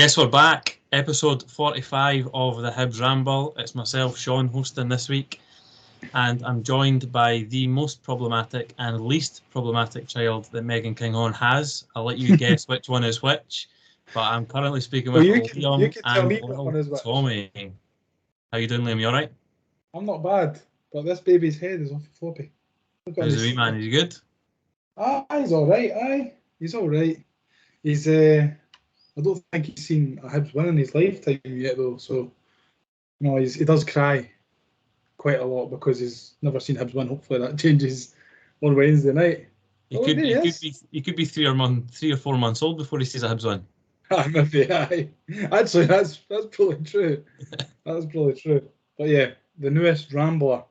Yes, we're back. Episode 45 of the Hibs Ramble. It's myself, Shaun, hosting this week. And I'm joined by the most problematic and least problematic child that Megan Kinghorn has. I'll let you guess which one is which. But I'm currently speaking with Liam you can tell and me what one is which. Tommy. How you doing, Liam? You alright? I'm not bad, but this baby's head is awful floppy. How's the wee man? Is he good? He's alright, He's alright. He's I don't think he's seen a Hibs win in his lifetime yet though, so he does cry quite a lot because he's never seen Hibs win. Hopefully that changes on Wednesday night. He could be 3 or 4 months old before he sees a Hibs win. Maybe, aye. Actually, that's probably true. That's probably true. But yeah, the newest Rambler.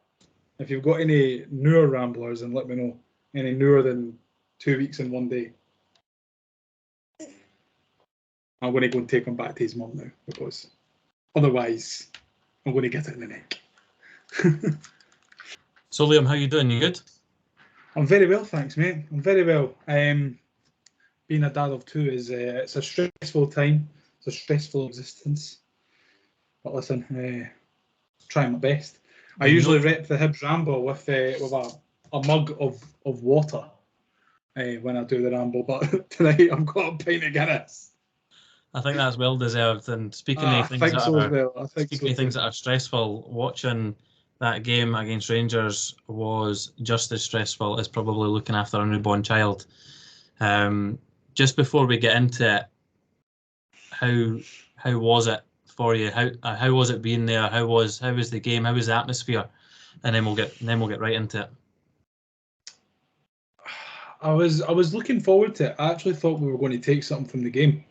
If you've got any newer Ramblers, then let me know. Any newer than 2 weeks in one day. I'm going to go and take him back to his mum now, because otherwise I'm going to get it in the neck. So Liam, how you doing? You good? I'm very well, thanks, mate. I'm very well. Being a dad of two is it's a stressful time. It's a stressful existence. But listen, trying my best. I usually rep the Hibs Ramble with a mug of water when I do the ramble, but tonight I've got a pint of Guinness. I think that's well deserved. And speaking of things that are stressful, watching that game against Rangers was just as stressful as probably looking after a newborn child. Just before we get into it, how was it for you? How was it being there? How was the game? How was the atmosphere? And then we'll get right into it. I was looking forward to it. I actually thought we were going to take something from the game.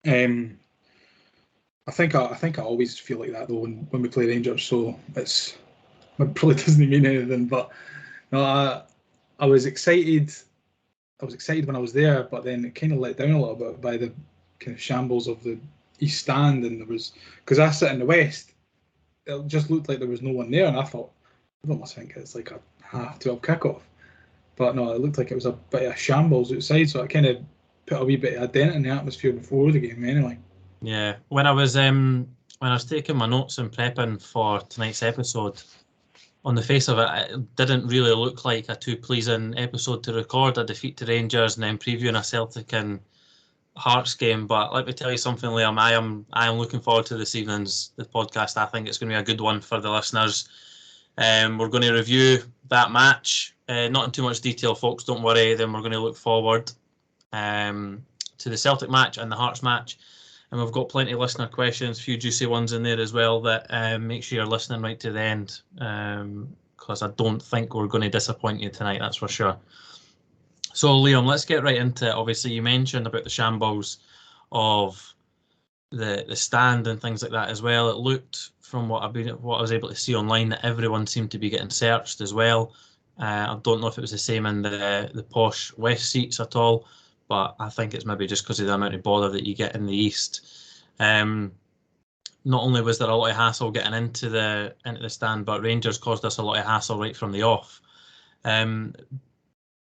I think I always feel like that though when we play Rangers. So it probably doesn't mean anything. But no, I was excited. I was excited when I was there, but then it kind of let down a little bit by the kind of shambles of the East Stand, and because I sit in the West, it just looked like there was no one there, and I thought, everyone must think it's like a 12:30 kickoff. But no, it looked like it was a bit of shambles outside, so it kind of put a wee bit of a dent in the atmosphere before the game anyway. Yeah, when I was taking my notes and prepping for tonight's episode, on the face of it, it didn't really look like a too pleasing episode to record, a defeat to Rangers and then previewing a Celtic and Hearts game. But let me tell you something, Liam, I am looking forward to this evening's podcast. I think it's going to be a good one for the listeners. We're going to review that match, not in too much detail, folks, don't worry. Then we're going to look forward to the Celtic match and the Hearts match. And we've got plenty of listener questions, a few juicy ones in there as well, that make sure you're listening right to the end, because I don't think we're going to disappoint you tonight, that's for sure. So, Liam, let's get right into it. Obviously, you mentioned about the shambles of the stand and things like that as well. It looked, from what I was able to see online, that everyone seemed to be getting searched as well. I don't know if it was the same in the posh West seats at all, but I think it's maybe just because of the amount of bother that you get in the East. Not only was there a lot of hassle getting into the stand, but Rangers caused us a lot of hassle right from the off.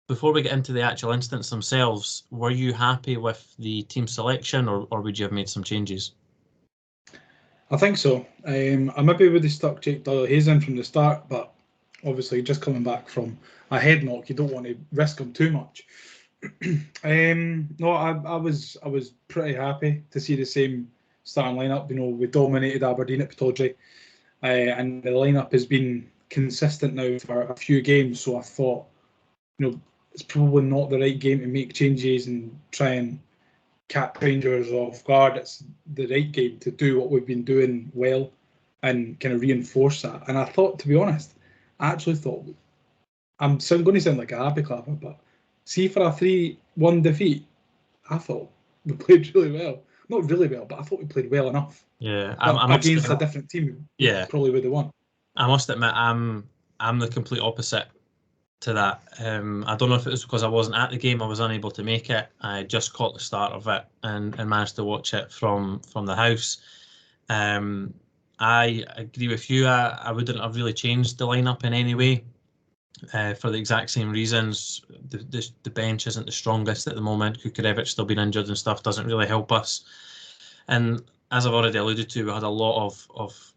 Before we get into the actual instance themselves, were you happy with the team selection, or would you have made some changes? I think so. I maybe would have stuck Jake Doyle-Hayes in from the start, but obviously just coming back from a head knock, you don't want to risk him too much. No, I was pretty happy to see the same starting lineup. We dominated Aberdeen at Pittodrie, and the lineup has been consistent now for a few games. So I thought, it's probably not the right game to make changes and try and catch Rangers off guard. It's the right game to do what we've been doing well and kind of reinforce that. And I thought, to be honest, I actually thought, I'm going to sound like a happy clapper, but see, for a 3-1 defeat, I thought we played really well. Not really well, but I thought we played well enough. Yeah, against a different team, yeah, probably would have won. I must admit, I'm the complete opposite to that. I don't know if it was because I wasn't at the game, I was unable to make it. I just caught the start of it and managed to watch it from the house. I agree with you. I wouldn't have really changed the lineup in any way. for the exact same reasons. The bench isn't the strongest at the moment. Kukurevich still been injured and stuff doesn't really help us. And as I've already alluded to, we had a lot of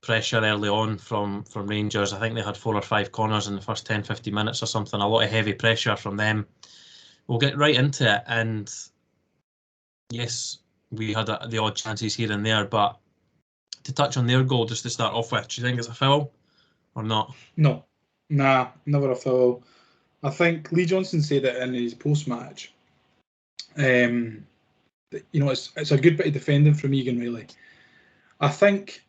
pressure early on from Rangers. I think they had 4 or 5 corners in the first 10-15 minutes or something. A lot of heavy pressure from them. We'll get right into it. And yes, we had the odd chances here and there, but to touch on their goal just to start off with, do you think it's a foul or not? No, never a foul. I think Lee Johnson said it in his post-match. It's a good bit of defending from Egan, really. I think.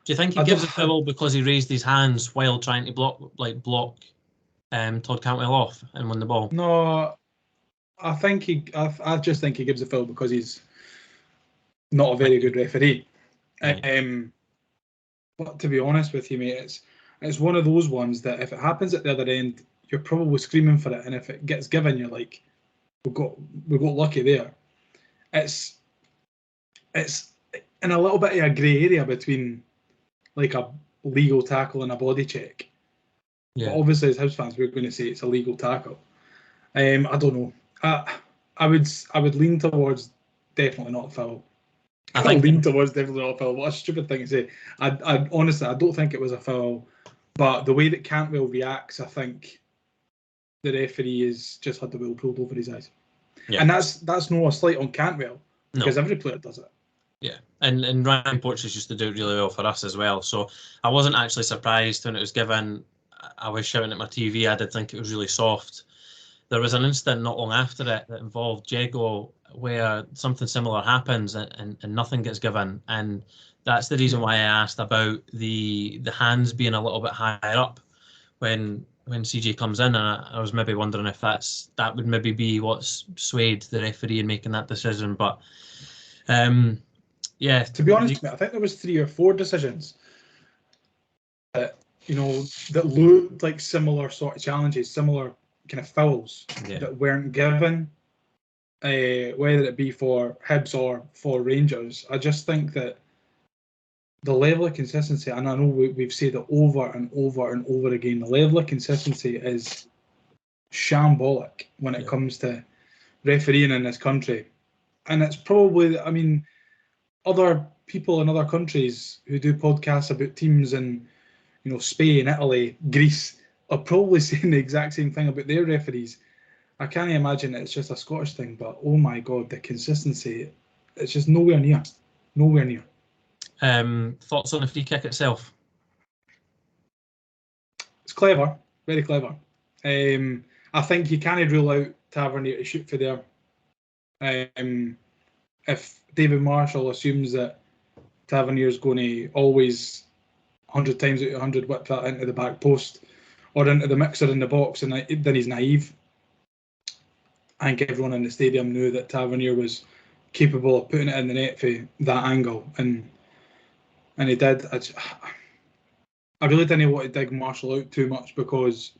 Do you think he gives a foul because he raised his hands while trying to block Todd Cantwell off and win the ball? No, I just think he gives a foul because he's not a very good referee. Right. But to be honest with you, mate, it's one of those ones that if it happens at the other end, you're probably screaming for it, and if it gets given, you're like, we got lucky there. It's in a little bit of a grey area between like a legal tackle and a body check. Yeah. But obviously, as Hibs fans, we're going to say it's a legal tackle. I don't know. I would lean towards definitely not a foul. I lean towards definitely not a foul. What a stupid thing to say. I honestly, I don't think it was a foul. But the way that Cantwell reacts, I think the referee has just had the wheel pulled over his eyes. Yeah. And that's no a slight on Cantwell, because every player does it. Yeah, and Ryan Porteous used to do it really well for us as well. So I wasn't actually surprised when it was given. I was shouting at my TV. I did think it was really soft. There was an incident not long after it that involved Jago where something similar happens and nothing gets given. And that's the reason why I asked about the hands being a little bit higher up when CJ comes in. And I was maybe wondering if that would maybe be what's swayed the referee in making that decision. But yeah. To be honest, I think there was 3 or 4 decisions that looked like similar sort of challenges, similar kind of fouls that weren't given, whether it be for Hibs or for Rangers. I just think that the level of consistency, and I know we've said it over and over and over again, the level of consistency is shambolic when it comes to refereeing in this country. And it's probably, I mean, other people in other countries who do podcasts about teams in, Spain, Italy, Greece, are probably saying the exact same thing about their referees. I can't imagine it's just a Scottish thing, but oh my God, the consistency, it's just nowhere near. Nowhere near. Thoughts on the free kick itself? It's clever, very clever. I think you can't rule out Tavernier to shoot for there. If David Marshall assumes that Tavernier's going to always 100 times out of 100 whip that into the back post or into the mixer in the box, and then he's naive. I think everyone in the stadium knew that Tavernier was capable of putting it in the net for that angle, and he did. I really didn't want to dig Marshall out too much because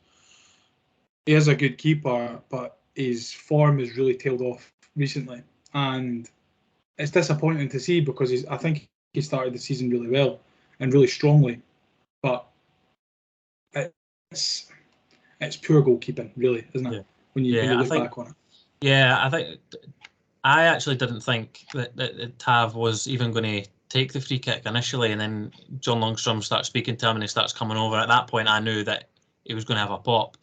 he is a good keeper, but his form has really tailed off recently, and it's disappointing to see because I think he started the season really well and really strongly, but it's poor goalkeeping, really, isn't it? Yeah. When you look back on it. Yeah, I actually didn't think that Tav was even going to take the free kick initially, and then John Longstrom starts speaking to him and he starts coming over. At that point, I knew that he was going to have a pop.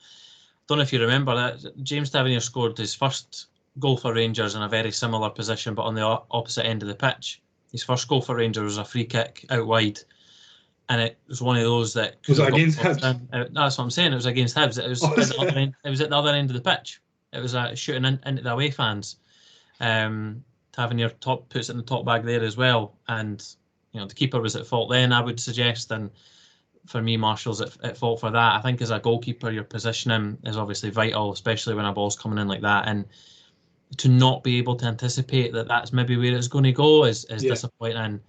Don't know if you remember that James Tavernier scored his first goal for Rangers in a very similar position, but on the opposite end of the pitch. His first goal for Rangers was a free kick out wide, and it was one of those that was it against Hibs. That's what I'm saying. It was against Hibs. It was at the other end. It was at the other end of the pitch. It was shooting into the away fans. Tavernier puts it in the top bag there as well, and the keeper was at fault then, I would suggest, and for me, Marshall's at fault for that. I think as a goalkeeper, your positioning is obviously vital, especially when a ball's coming in like that, and to not be able to anticipate that that's maybe where it's going to go is disappointing.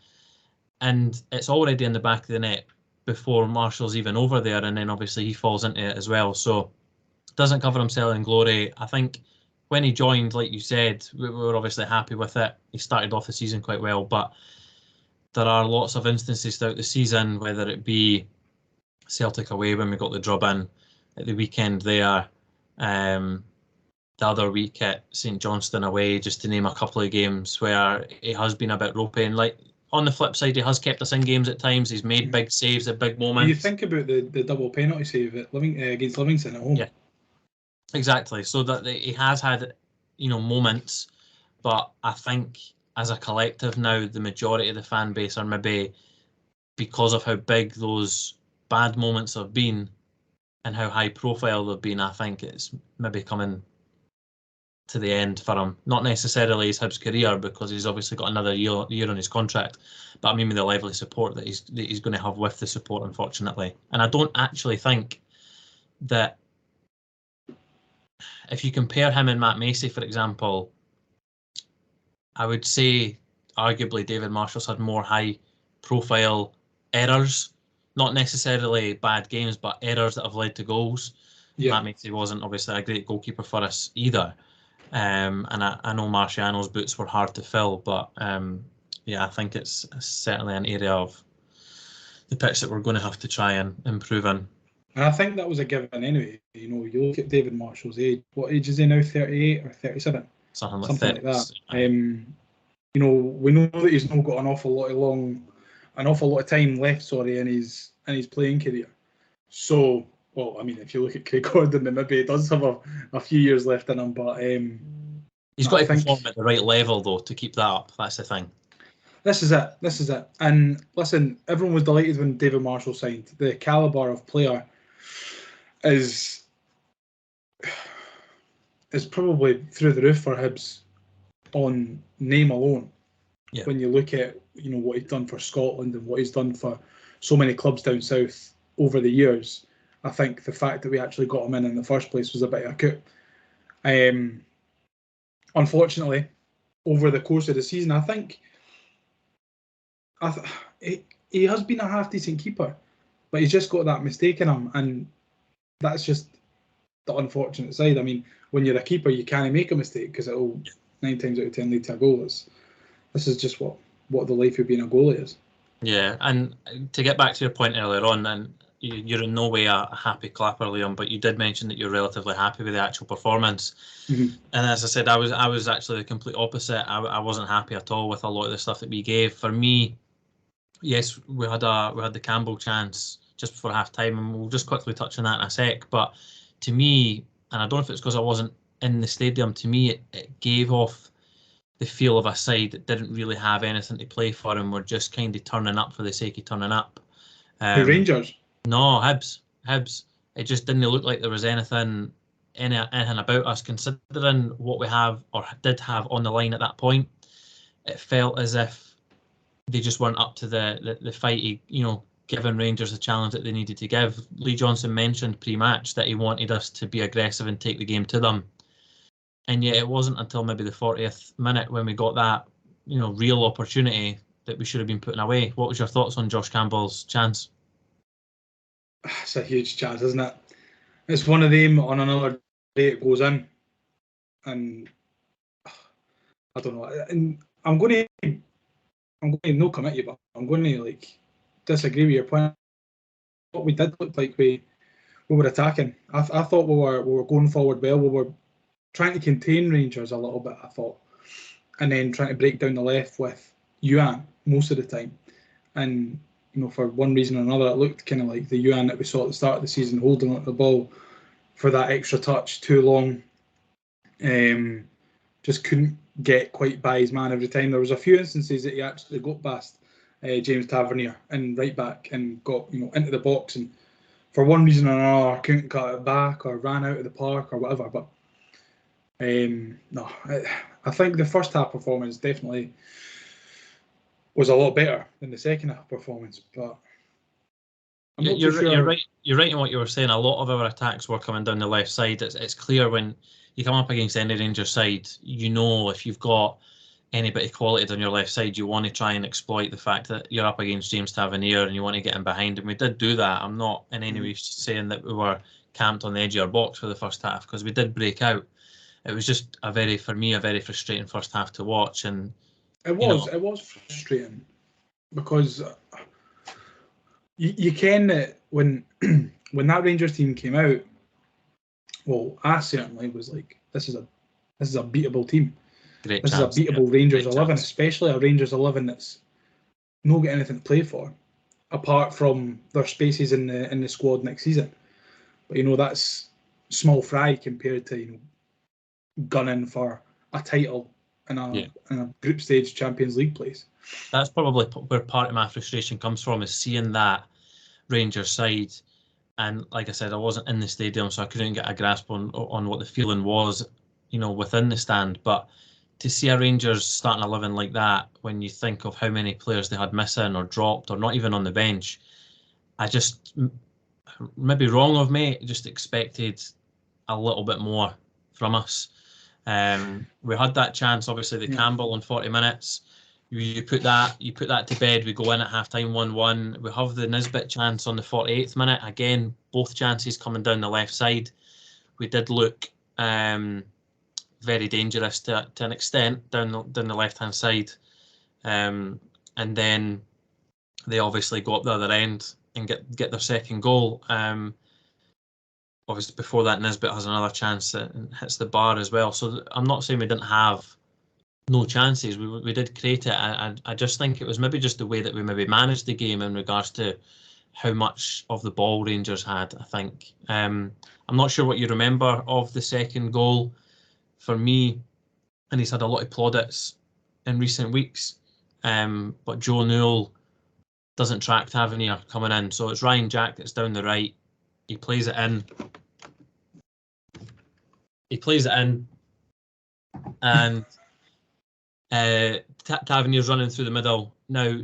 And it's already in the back of the net before Marshall's even over there, and then obviously he falls into it as well. So doesn't cover himself in glory. I think when he joined, like you said, we were obviously happy with it. He started off the season quite well, but there are lots of instances throughout the season, whether it be Celtic away when we got the drub in at the weekend there. The other week at St Johnstone away, just to name a couple of games where he has been a bit ropey. And like on the flip side, he has kept us in games at times. He's made big saves at big moments. You think about the double penalty save at against Livingston at home. Yeah, exactly. So that he has had, moments, but I think as a collective now, the majority of the fan base are maybe, because of how big those bad moments have been and how high profile they've been, I think it's maybe coming to the end for him. Not necessarily his Hibs career, because he's obviously got another year on his contract, but I mean with the level of support that he's going to have with the support, unfortunately. And I don't actually think that if you compare him and Matt Macey, for example, I would say arguably David Marshall's had more high profile errors, not necessarily bad games, but errors that have led to goals. Yeah. Matt Macey wasn't obviously a great goalkeeper for us either. And I know Marciano's boots were hard to fill, but I think it's certainly an area of the pitch that we're going to have to try and improve in. And I think that was a given anyway. You look at David Marshall's age. What age is he now? 38 or 37? Something like that. We know that he's not got an awful lot of time left. In his playing career. So, well, I mean, if you look at Craig Gordon, then maybe he does have a few years left in him. But he's got to perform at the right level, though, to keep that up. That's the thing. This is it. And listen, everyone was delighted when David Marshall signed. The calibre of player is probably through the roof for Hibs on name alone. Yeah. When you look at what he's done for Scotland and what he's done for so many clubs down south over the years, I think the fact that we actually got him in the first place was a bit of a coup. Unfortunately, over the course of the season, I think he has been a half decent keeper, but he's just got that mistake in him, and that's just the unfortunate side. I mean, when you're a keeper, you can't make a mistake because it'll 9 times out of 10 lead to a goal. This is just what the life of being a goalie is. Yeah, and to get back to your point earlier on, and you're in no way a happy clapper, Liam, but you did mention that you're relatively happy with the actual performance. Mm-hmm. And as I said, I was actually the complete opposite. I wasn't happy at all with a lot of the stuff that we gave. For me, yes, we had the Campbell chance just before half time, and we'll just quickly touch on that in a sec. But to me, and I don't know if it's because I wasn't in the stadium, to me it gave off the feel of a side that didn't really have anything to play for, and were just kind of turning up for the sake of turning up. The Rangers? No, Hibs. It just didn't look like there was anything about us, considering what we have or did have on the line at that point. It felt as if they just weren't up to the fight, giving Rangers the challenge that they needed to give. Lee Johnson mentioned pre-match that he wanted us to be aggressive and take the game to them. And yet it wasn't until maybe the 40th minute when we got that, real opportunity that we should have been putting away. What was your thoughts on Josh Campbell's chance? It's a huge chance, isn't it? It's one of them. On another day it goes in, and I don't know. And I'm going to no come at you, but I'm going to disagree with your point. What we did look like we were attacking. I thought we were going forward well. We were trying to contain Rangers a little bit, I thought, and then trying to break down the left with Yuan most of the time. And for one reason or another, it looked kind of like the Yuan that we saw at the start of the season, holding on to the ball for that extra touch too long. Just couldn't get quite by his man every time. There was a few instances that he actually got past James Tavernier and right back and got into the box, and for one reason or another couldn't cut it back or ran out of the park or whatever. But no, I think the first half performance definitely was a lot better than the second half performance. But you're right. You're right in what you were saying. A lot of our attacks were coming down the left side. It's clear when you come up against any Rangers side, if you've got any bit of quality on your left side, you want to try and exploit the fact that you're up against James Tavernier and you want to get in behind. And we did do that. I'm not in any way saying that we were camped on the edge of our box for the first half, because we did break out. It was just a very frustrating first half to watch. And it was frustrating because You can that when when that Rangers team came out. Well, I certainly was like, this is a beatable team. Great This chance. is a beatable Rangers Great 11, chance. especially a Rangers 11 that's not got anything to play for, apart from their spaces in the squad next season. But that's small fry compared to gunning for a title in a group stage Champions League place. That's probably where part of my frustration comes from, is seeing that Rangers side. And like I said, I wasn't in the stadium, so I couldn't get a grasp on what the feeling was, within the stand. But to see a Rangers starting 11 like that, when you think of how many players they had missing or dropped or not even on the bench, I just, maybe wrong of me, just expected a little bit more from us. We had that chance, obviously, the Campbell in 40 minutes. You put that to bed. We go in at halftime 1-1. We have the Nisbet chance on the 48th minute. Again, both chances coming down the left side. We did look very dangerous to an extent down the left hand side, and then they obviously go up the other end and get their second goal. Obviously, before that, Nisbet has another chance and hits the bar as well. So I'm not saying we didn't have no chances. We did create it. I just think it was maybe just the way that we maybe managed the game in regards to how much of the ball Rangers had, I think. I'm not sure what you remember of the second goal. For me, and he's had a lot of plaudits in recent weeks, but Joe Newell doesn't track Tavernier coming in. So it's Ryan Jack that's down the right. He plays it in. And Tavernier's running through the middle. Now,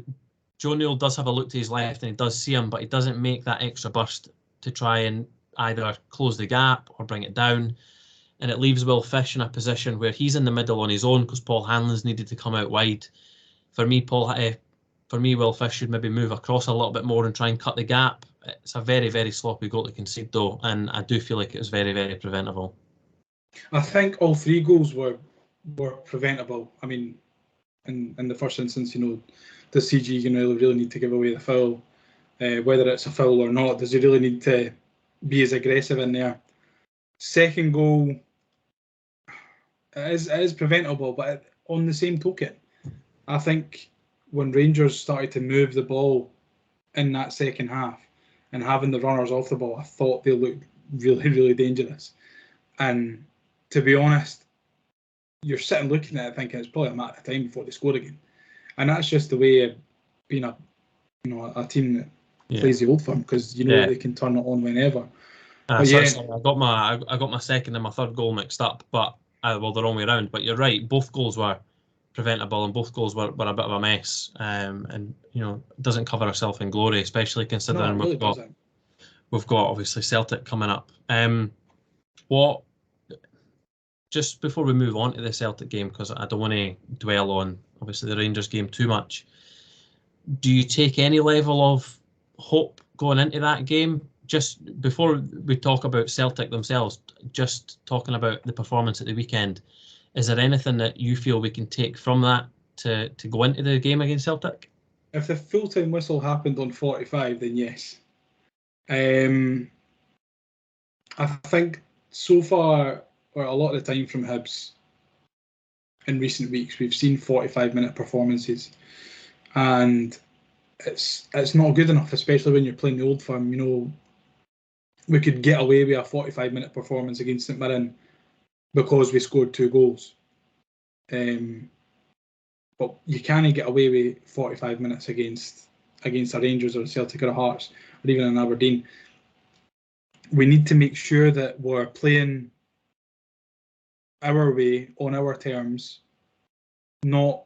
Joe Newell does have a look to his left and he does see him, but he doesn't make that extra burst to try and either close the gap or bring it down. And it leaves Will Fish in a position where he's in the middle on his own because Paul Hanlon's needed to come out wide. For me, Will Fish should maybe move across a little bit more and try and cut the gap. It's a very, very sloppy goal to concede, though, and I do feel like it was very, very preventable. I think all three goals were preventable. I mean, in the first instance, does CG really need to give away the foul? Whether it's a foul or not, does he really need to be as aggressive in there? Second goal is preventable, but on the same token, I think when Rangers started to move the ball in that second half and having the runners off the ball, I thought they looked really, really dangerous. And to be honest, you're sitting looking at it thinking it's probably a matter of time before they score again. And that's just the way of being a team that plays the Old Firm, because they can turn it on whenever. I got my second and my third goal mixed up, but the wrong way around. But you're right, both goals were preventable and both goals were a bit of a mess. And it doesn't cover ourselves in glory, especially considering we've got obviously Celtic coming up. Just before we move on to the Celtic game, because I don't want to dwell on obviously the Rangers game too much, do you take any level of hope going into that game? Just before we talk about Celtic themselves, just talking about the performance at the weekend, is there anything that you feel we can take from that to go into the game against Celtic? If the full-time whistle happened on 45, then yes. I think so far, or a lot of the time from Hibs in recent weeks, we've seen 45-minute performances, and it's not good enough, especially when you're playing the Old Firm. We could get away with a 45-minute performance against St Mirren because we scored 2 goals. But you can't get away with 45 minutes against a Rangers or a Celtic or a Hearts or even an Aberdeen. We need to make sure that we're playing our way on our terms, not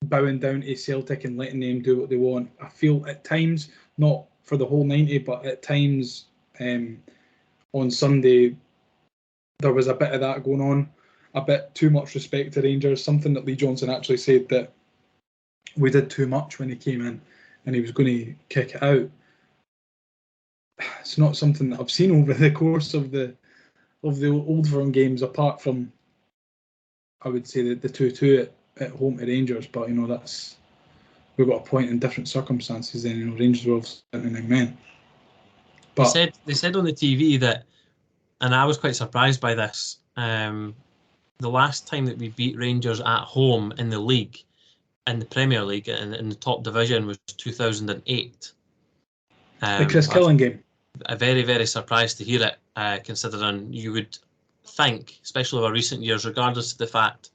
bowing down to Celtic and letting them do what they want. I feel at times, not for the whole 90, but at times on Sunday, there was a bit of that going on, a bit too much respect to Rangers, something that Lee Johnson actually said that we did too much when he came in and he was going to kick it out. It's not something that I've seen over the course of the Old Firm games, apart from, I would say, the 2-2 at home to Rangers. But that's we got a point in different circumstances. Then Rangers were 79 men. But they said on the TV that, and I was quite surprised by this. The last time that we beat Rangers at home in the league, in the Premier League, in the top division, was 2008. The Chris Killen game. I'm very, very surprised to hear it, considering you would think, especially over recent years, regardless of the fact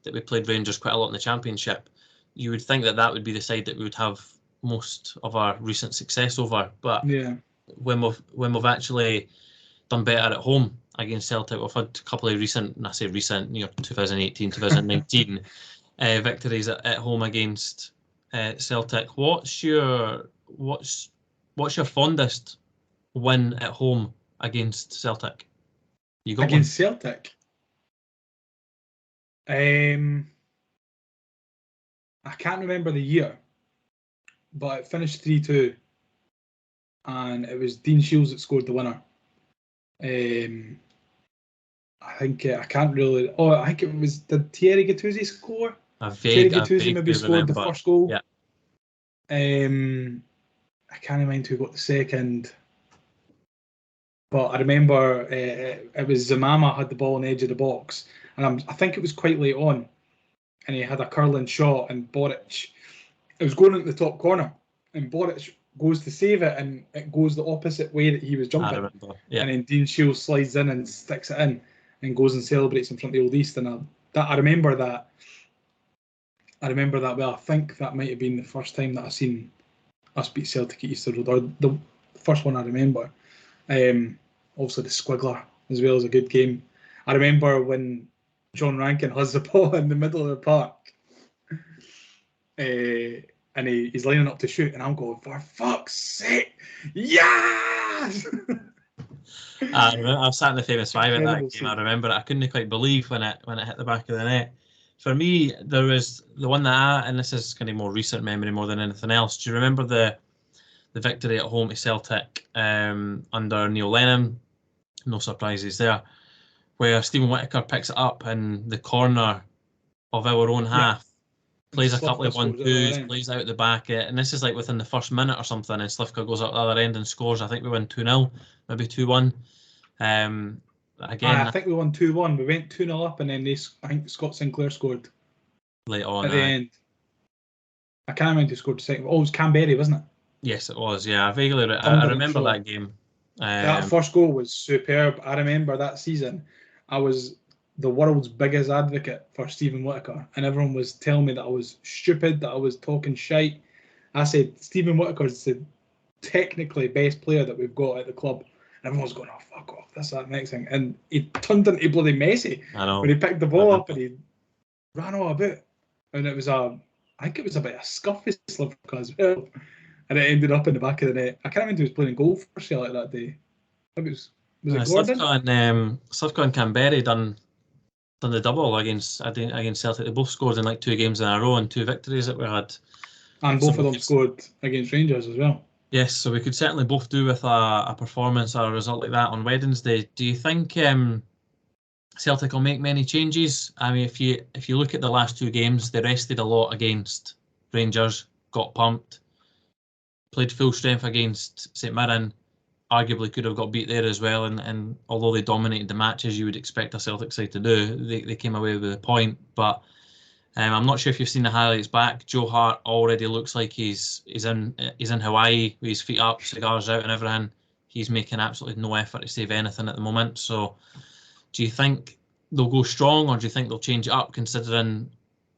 that we played Rangers quite a lot in the Championship, you would think that would be the side that we would have most of our recent success over. But yeah, when we've actually done better at home against Celtic, we've had a couple of recent, and I say recent, 2018, 2019 victories at home against Celtic. What's your fondest win at home against Celtic? You got against one? Celtic? I can't remember the year, but it finished 3-2, and it was Dean Shields that scored the winner. I think I can't really. Oh, I think it was. Did Thierry Gattuso score? Thierry Gattuso maybe scored the first goal. Yeah. I can't mind who got the second, but I remember it was Zamama had the ball on the edge of the box, and I think it was quite late on, and he had a curling shot, and Boric, it was going into the top corner, and Boric goes to save it, and it goes the opposite way that he was jumping. I remember. Yeah. And then Dean Shields slides in and sticks it in, and goes and celebrates in front of the Old East, and I remember that. I remember that well. I think that might have been the first time that I've seen us beat Celtic at Easter Road, or the first one I remember. Also the Squiggler as well as a good game. I remember when John Rankin has the ball in the middle of the park, and he's lining up to shoot, and I'm going, for fuck's sake, yes! I sat in the famous five at that game. Scene. I remember it. I couldn't quite believe when it hit the back of the net. For me, there was the one that and this is kind of more recent memory more than anything else. Do you remember the victory at home to Celtic under Neil Lennon? No surprises there. Where Stephen Whittaker picks it up in the corner of our own half, plays a couple of 1-2s, plays out the back, and this is like within the first minute or something, and Slivka goes up the other end and scores. I think we win 2-0, maybe 2-1. Again, I think we won 2-1. We went 2-0 up, and then I think Scott Sinclair scored late on at the end. I can't remember who scored the second. Oh, it was Canberry, wasn't it? Yes, it was. Yeah, I remember that game. That first goal was superb. I remember that season. I was the world's biggest advocate for Stephen Whittaker, and everyone was telling me that I was stupid, that I was talking shite. I said Stephen Whittaker is the technically best player that we've got at the club. And everyone was going, oh, fuck off, this, that, next thing. And he turned into bloody Messi. I know. When he picked the ball up and he ran all about. And it was I think it was about a scuff with Slivka as well. And it ended up in the back of the net. I can't remember who was playing goal for Celtic that day. I think was it Gordon? Slivka and Canberry done the double against Celtic. They both scored in like 2 games in a row and 2 victories that we had. And both of them scored against Rangers as well. Yes, so we could certainly both do with a performance or a result like that on Wednesday. Do you think Celtic will make many changes? I mean, if you look at the last 2 games, they rested a lot against Rangers, got pumped, played full strength against St Mirren, arguably could have got beat there as well. And although they dominated the match as you would expect a Celtic side to do, they came away with a point. But I'm not sure if you've seen the highlights back. Joe Hart already looks like he's in Hawaii with his feet up, cigars out and everything. He's making absolutely no effort to save anything at the moment. So do you think they'll go strong, or do you think they'll change it up, considering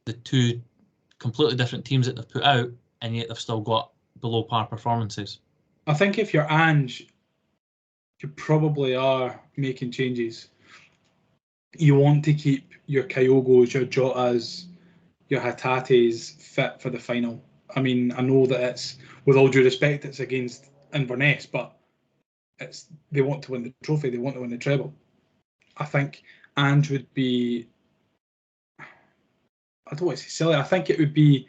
the 2 completely different teams that they've put out, and yet they've still got below par performances? I think if you're Ange, you probably are making changes. You want to keep your Kyogos, your Jotas, your Hatates fit for the final. I mean, I know that it's, with all due respect, it's against Inverness, but they want to win the trophy, they want to win the treble. I think Ange would be, I don't want to say silly, I think it would be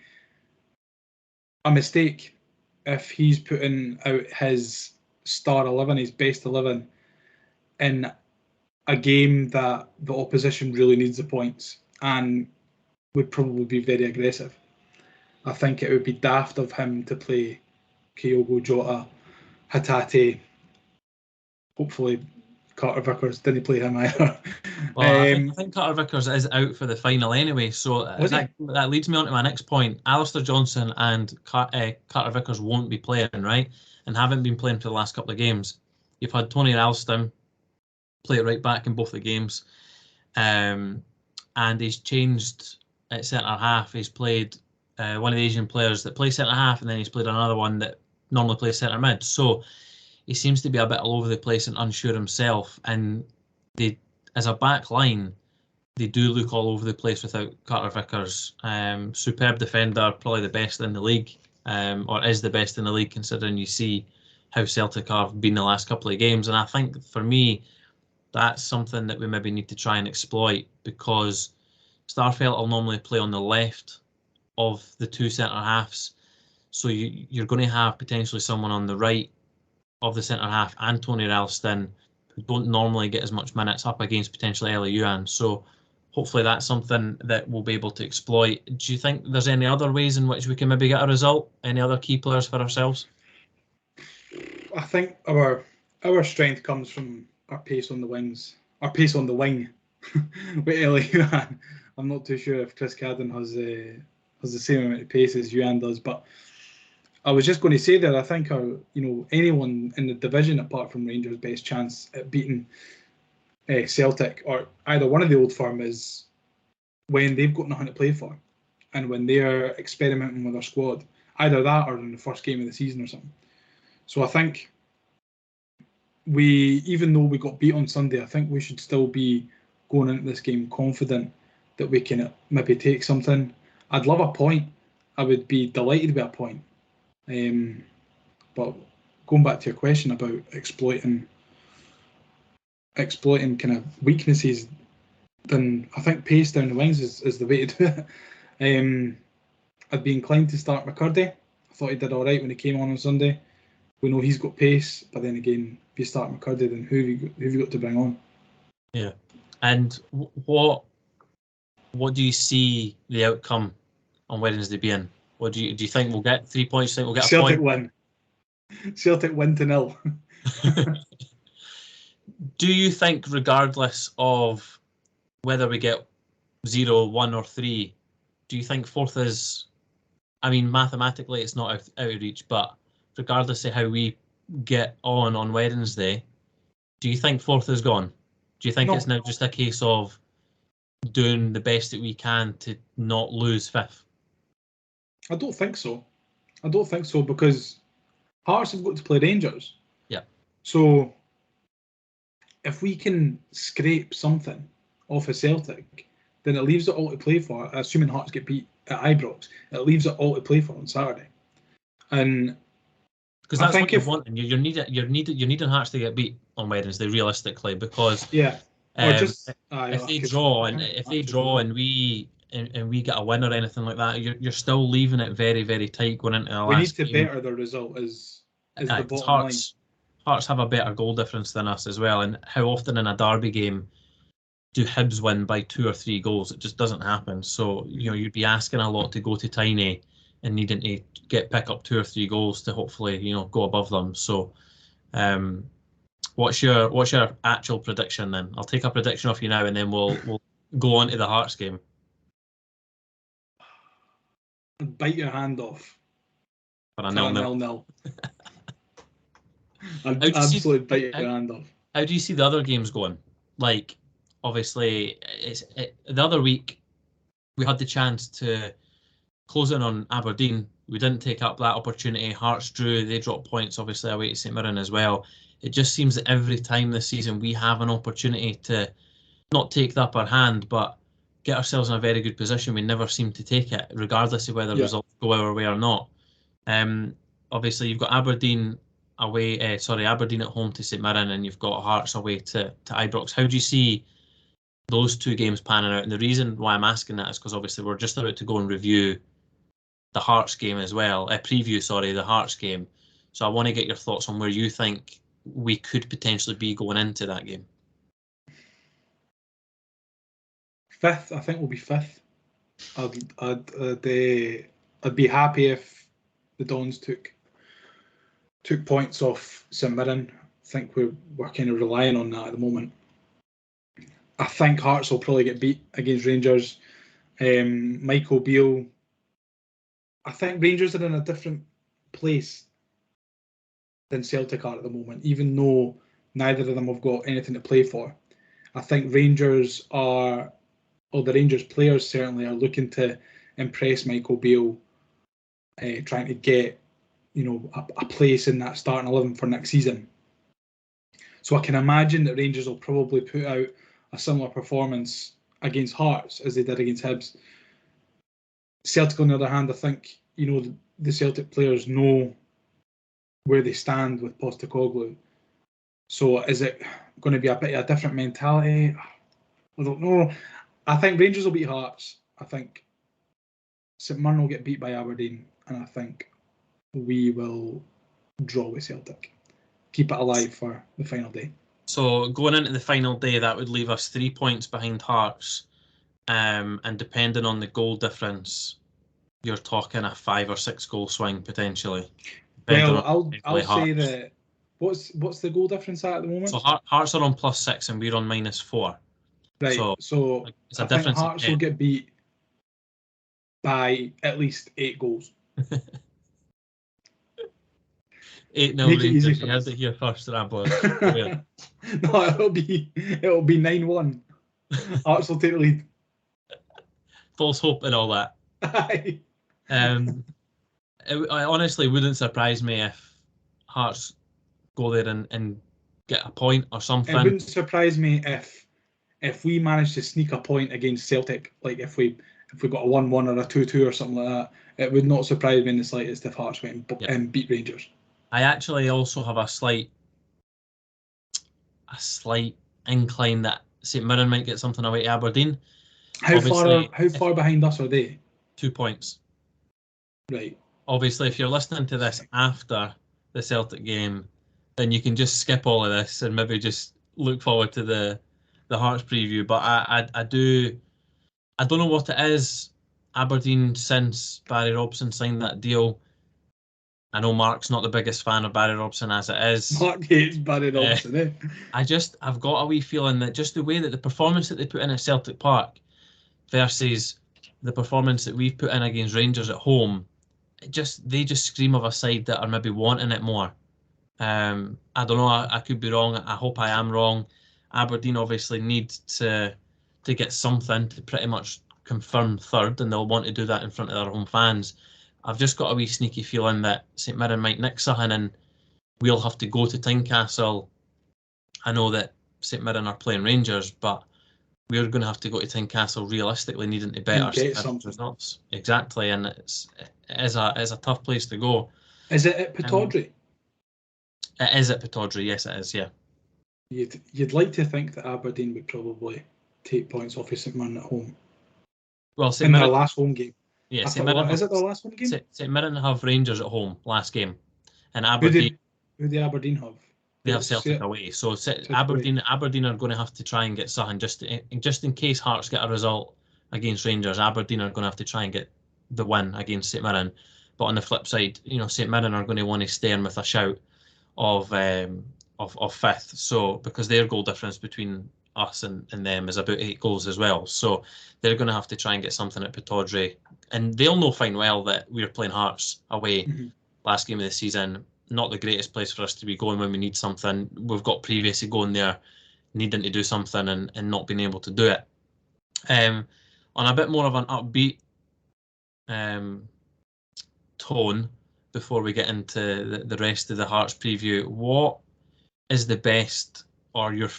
a mistake if he's putting out his star 11, his best 11, in a game that the opposition really needs the points and would probably be very aggressive. I think it would be daft of him to play Kyogo, Jota, Hatate. Hopefully, Carter Vickers didn't play him either. Well, I think Carter Vickers is out for the final anyway, so that leads me on to my next point. Alistair Johnson and Carter Vickers won't be playing, right? And haven't been playing for the last couple of games. You've had Tony Ralston play it right back in both the games. And he's changed at centre-half. He's played one of the Asian players that plays centre-half, and then he's played another one that normally plays centre-mid. So he seems to be a bit all over the place and unsure himself. And they, as a back line, they do look all over the place without Carter Vickers. Superb defender, probably the best in the league, or is the best in the league considering you see how Celtic have been the last couple of games. And I think for me, that's something that we maybe need to try and exploit, because Starfelt will normally play on the left of the two centre halves. So you're going to have potentially someone on the right of the centre half and Tony Ralston, who don't normally get as much minutes up against potentially Eli Yuan. So hopefully that's something that we'll be able to exploit. Do you think there's any other ways in which we can maybe get a result? Any other key players for ourselves? I think our strength comes from our pace on the wings, our pace on the wing with Eli Yuan. I'm not too sure if Chris Cadden has the same amount of pace as Yuan does, but I was just going to say that I think anyone in the division apart from Rangers' best chance at beating Celtic or either one of the old firm is when they've got nothing to play for and when they're experimenting with their squad, either that or in the first game of the season or something. So I think even though we got beat on Sunday, I think we should still be going into this game confident that we can maybe take something. I'd love a point. I would be delighted with a point. But going back to your question about exploiting kind of weaknesses, then I think pace down the wings is the way to do it. I'd be inclined to start McCurdy. I thought he did all right when he came on Sunday. We know he's got pace, but then again, if you start McCurdy, then who have you got to bring on? Yeah, and what do you see the outcome on Wednesday being? What do you think we'll get 3 points? Do you think we'll get a Celtic point? Celtic win to 0. Do you think, regardless of whether we get 0, 1 or 3, do you think fourth is, I mean, mathematically it's not out of reach, but regardless of how we get on Wednesday, do you think fourth is gone? Do you think it's now just a case of doing the best that we can to not lose fifth? I don't think so. Because Hearts have got to play Rangers. Yeah. So if we can scrape something off of Celtic, then it leaves it all to play for. Assuming Hearts get beat at Ibrox, it leaves it all to play for on Saturday. And because that's what you want, and you're needing Hearts to get beat on Wednesday, realistically, because if they draw and we get a win or anything like that, you're still leaving it very, very tight going into the last. We need to better the result is the bottom line. Hearts have a better goal difference than us as well, and how often in a derby game do Hibs win by 2 or 3 goals? It just doesn't happen. So you'd be asking a lot to go to Tiny and needing to pick up 2 or 3 goals to hopefully go above them. So what's your actual prediction then? I'll take a prediction off you now, and then we'll go on to the Hearts game. Bite your hand off. For a 0-0. I'd absolutely bite your hand off. How do you see the other games going? Like, obviously, the other week we had the chance to close in on Aberdeen. We didn't take up that opportunity. Hearts drew. They dropped points, obviously, away to St Mirren as well. It just seems that every time this season we have an opportunity to not take the upper hand, but get ourselves in a very good position, we never seem to take it, regardless of whether results go our way or not. Obviously, you've got Aberdeen Aberdeen at home to St Mirren, and you've got Hearts away to Ibrox. How do you see those 2 games panning out? And the reason why I'm asking that is because obviously we're just about to go and review the Hearts game as well. The Hearts game. So I want to get your thoughts on where you think we could potentially be going into that game. Fifth, I think we'll be fifth. I'd be happy if the Dons took points off St Mirren. I think we're kind of relying on that at the moment. I think Hearts will probably get beat against Rangers. Michael Beale. I think Rangers are in a different place than Celtic are at the moment, even though neither of them have got anything to play for. I think Rangers are, or the Rangers players certainly, are looking to impress Michael Beale, trying to get, a place in that starting 11 for next season. So I can imagine that Rangers will probably put out a similar performance against Hearts as they did against Hibs. Celtic, on the other hand, I think, the Celtic players know where they stand with Postecoglou. So is it going to be a bit of a different mentality? I don't know. I think Rangers will beat Hearts. I think St Mirren will get beat by Aberdeen. And I think we will draw with Celtic. Keep it alive for the final day. So going into the final day, that would leave us 3 points behind Hearts. And depending on the goal difference, you're talking a 5 or 6 goal swing potentially. Well, I'll say that. What's the goal difference at the moment? So Hearts are on +6 and we're on -4. Right. So it's a I think difference. Hearts will get beat by at least 8 goals. 8-0 Rangers. You heard it here first, Ramblers. No, it'll be 9-1. Hearts will take the lead. False hope and all that. It honestly wouldn't surprise me if Hearts go there and get a point or something. It wouldn't surprise me if we managed to sneak a point against Celtic, like if we got a 1-1 or a 2-2 or something like that. It would not surprise me in the slightest if Hearts went and beat Rangers. I actually also have a slight incline that St Mirren might get something away to Aberdeen. How far behind us are they? 2 points. Right. Obviously, if you're listening to this after the Celtic game, then you can just skip all of this and maybe just look forward to the Hearts preview. But I don't know what it is. Aberdeen, since Barry Robson signed that deal, I know Mark's not the biggest fan of Barry Robson as it is. Mark hates Barry Robson, I've got a wee feeling that just the way that the performance that they put in at Celtic Park versus the performance that we've put in against Rangers at home, they just scream of a side that are maybe wanting it more. I don't know, I could be wrong. I hope I am wrong. Aberdeen obviously need to get something to pretty much confirm third, and they'll want to do that in front of their home fans. I've just got a wee sneaky feeling that St Mirren might nick something and we'll have to go to Tynecastle. I know that St Mirren are playing Rangers, but we're going to have to go to Tynecastle realistically needing to bet our results. Exactly, and it is a tough place to go. Is it at Pittodrie? It is at Pittodrie, yes it is, yeah. You'd like to think that Aberdeen would probably take points off of St Mirren at home. Well, in their last home game. Yeah, is it their last home game? St Mirren have Rangers at home last game, and Aberdeen. Who do Aberdeen have? They have Celtic away. So Aberdeen are going to have to try and get something just in case Hearts get a result against Rangers. Aberdeen are going to have to try and get the win against St Mirren. But on the flip side, St Mirren are going to want to stay in with a shout of fifth. So because their goal difference between us and them is about 8 goals as well. So they're going to have to try and get something at Pittodrie. And they'll know fine well that we're playing Hearts away last game of the season. Not the greatest place for us to be going when we need something. We've got previously going there needing to do something and not being able to do it. On a bit more of an upbeat tone, before we get into the rest of the Hearts preview, what is the best or your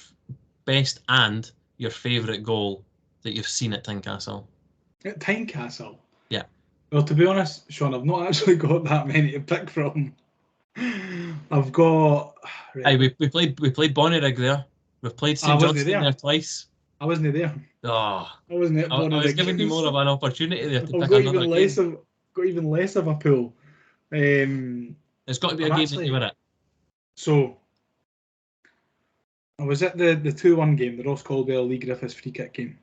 best and your favourite goal that you've seen at Tynecastle? At Tynecastle? Yeah. Well, to be honest, Sean, I've not actually got that many to pick from. I've got. Right. Hey, we played Bonnyrigg there. We've played St Johnstone there twice. I wasn't there. Oh, I wasn't at Bonnyrigg. I was giving you more of an opportunity there to pick got another game. Got even less of a pool. There's got to be a game that you win it. So I was at the 2-1 game, the Ross Caldwell Lee Griffiths free kick game.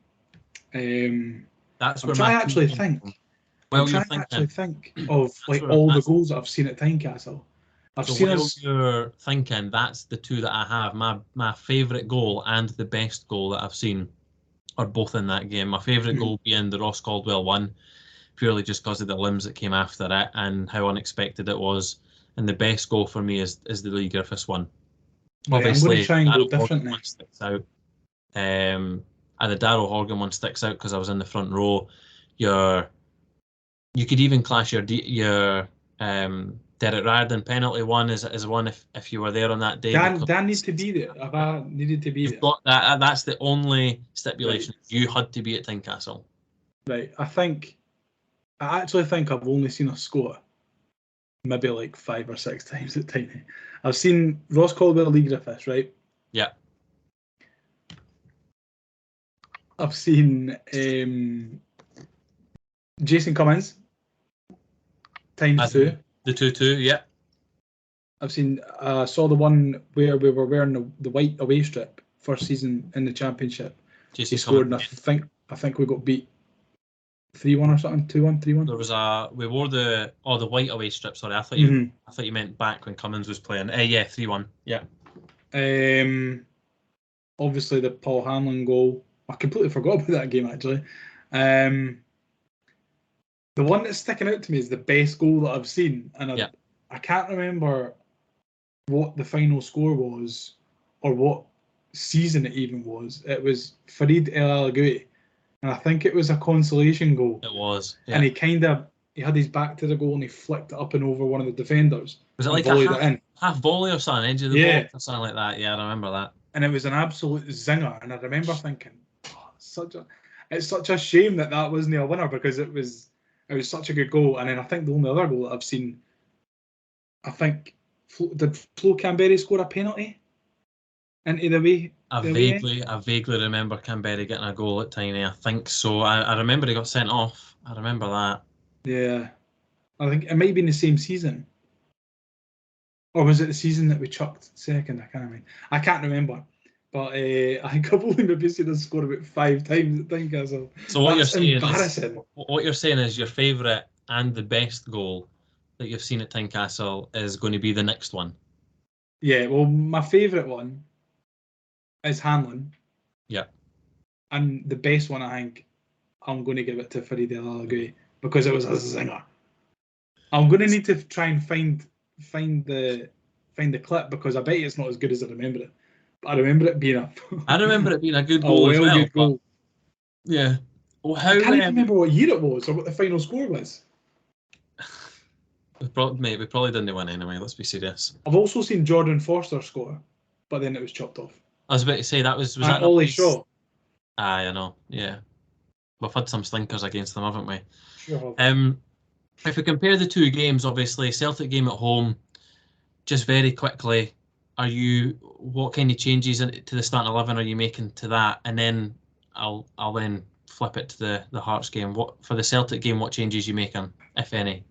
That's I'm where trying to actually think. While you're trying to actually thinking, think of like all the goals that I've seen at Tynecastle. I've seen while us. you're thinking, that's the two that I have. My favourite goal and the best goal that I've seen are both in that game. My favourite goal being the Ross Caldwell one, purely just because of the limbs that came after it and how unexpected it was. And the best goal for me is the Lee Griffiths one. Right, I'm going to Obviously, try and go Darryl Horgan differently. one sticks out. And the Darryl Horgan one sticks out because I was in the front row. You could even class your Derek Riordan penalty one as one if you were there on that day. Dan needs to be there. I needed to be You've there. got that. That's the only stipulation. Right. You had to be at Tynecastle. Right. I actually think I've only seen us score maybe like 5 or 6 times at Tiny. I've seen Ross Caldwell, Lee Griffiths, right? Yeah. I've seen Jason Cummins times 2. The 2-2, yeah. I've seen. Saw the one where we were wearing the white away strip first season in the championship. Jason He scored, Cummins. and I think we got beat 3-1 or something, 2-1, 3-1. There was we wore the white away strip. Sorry, I thought you meant back when Cummins was playing. Yeah, 3-1. Yeah. Obviously the Paul Hanlon goal. I completely forgot about that game actually. The one that's sticking out to me is the best goal that I've seen, and I can't remember what the final score was or what season it even was. It was Farid El Alagoui, and I think it was a consolation goal. It was, yeah. And he had his back to the goal and he flicked it up and over one of the defenders. Was it like a half volley or something, edge of the ball or something like that? Yeah, I remember that. And it was an absolute zinger. And I remember thinking, it's such a shame that wasn't a winner, because it was such a good goal. And then I think the only other goal that I've seen, I think, did Flo Canberry score a penalty into the way? I vaguely remember Canberry getting a goal at Tiny. I think so. I remember he got sent off. I remember that. Yeah. I think it might have been the same season. Or was it the season that we chucked second? I can't remember. But I think I've only maybe seen us score about 5 times at Tynecastle. So what you're saying is your favourite and the best goal that you've seen at Tynecastle is going to be the next one. Yeah, well, my favourite one is Hanlon. Yeah. And the best one, I think, I'm going to give it to Farid El Alagoui, because it was a zinger. I'm going to need to try and find the clip, because I bet it's not as good as I remember it. But I remember it being a good goal as well. Good goal. Yeah. Well, I can't even remember what year it was or what the final score was. We probably didn't win anyway, let's be serious. I've also seen Jordan Forster score, but then it was chopped off. I was about to say, was that Ollie Shaw? I know, yeah. We've had some stinkers against them, haven't we? Sure. If we compare the two games, obviously, Celtic game at home, just very quickly, what kind of changes to the starting 11 are you making to that? And then I'll then flip it to the Hearts game. For the Celtic game, what changes are you making, if any?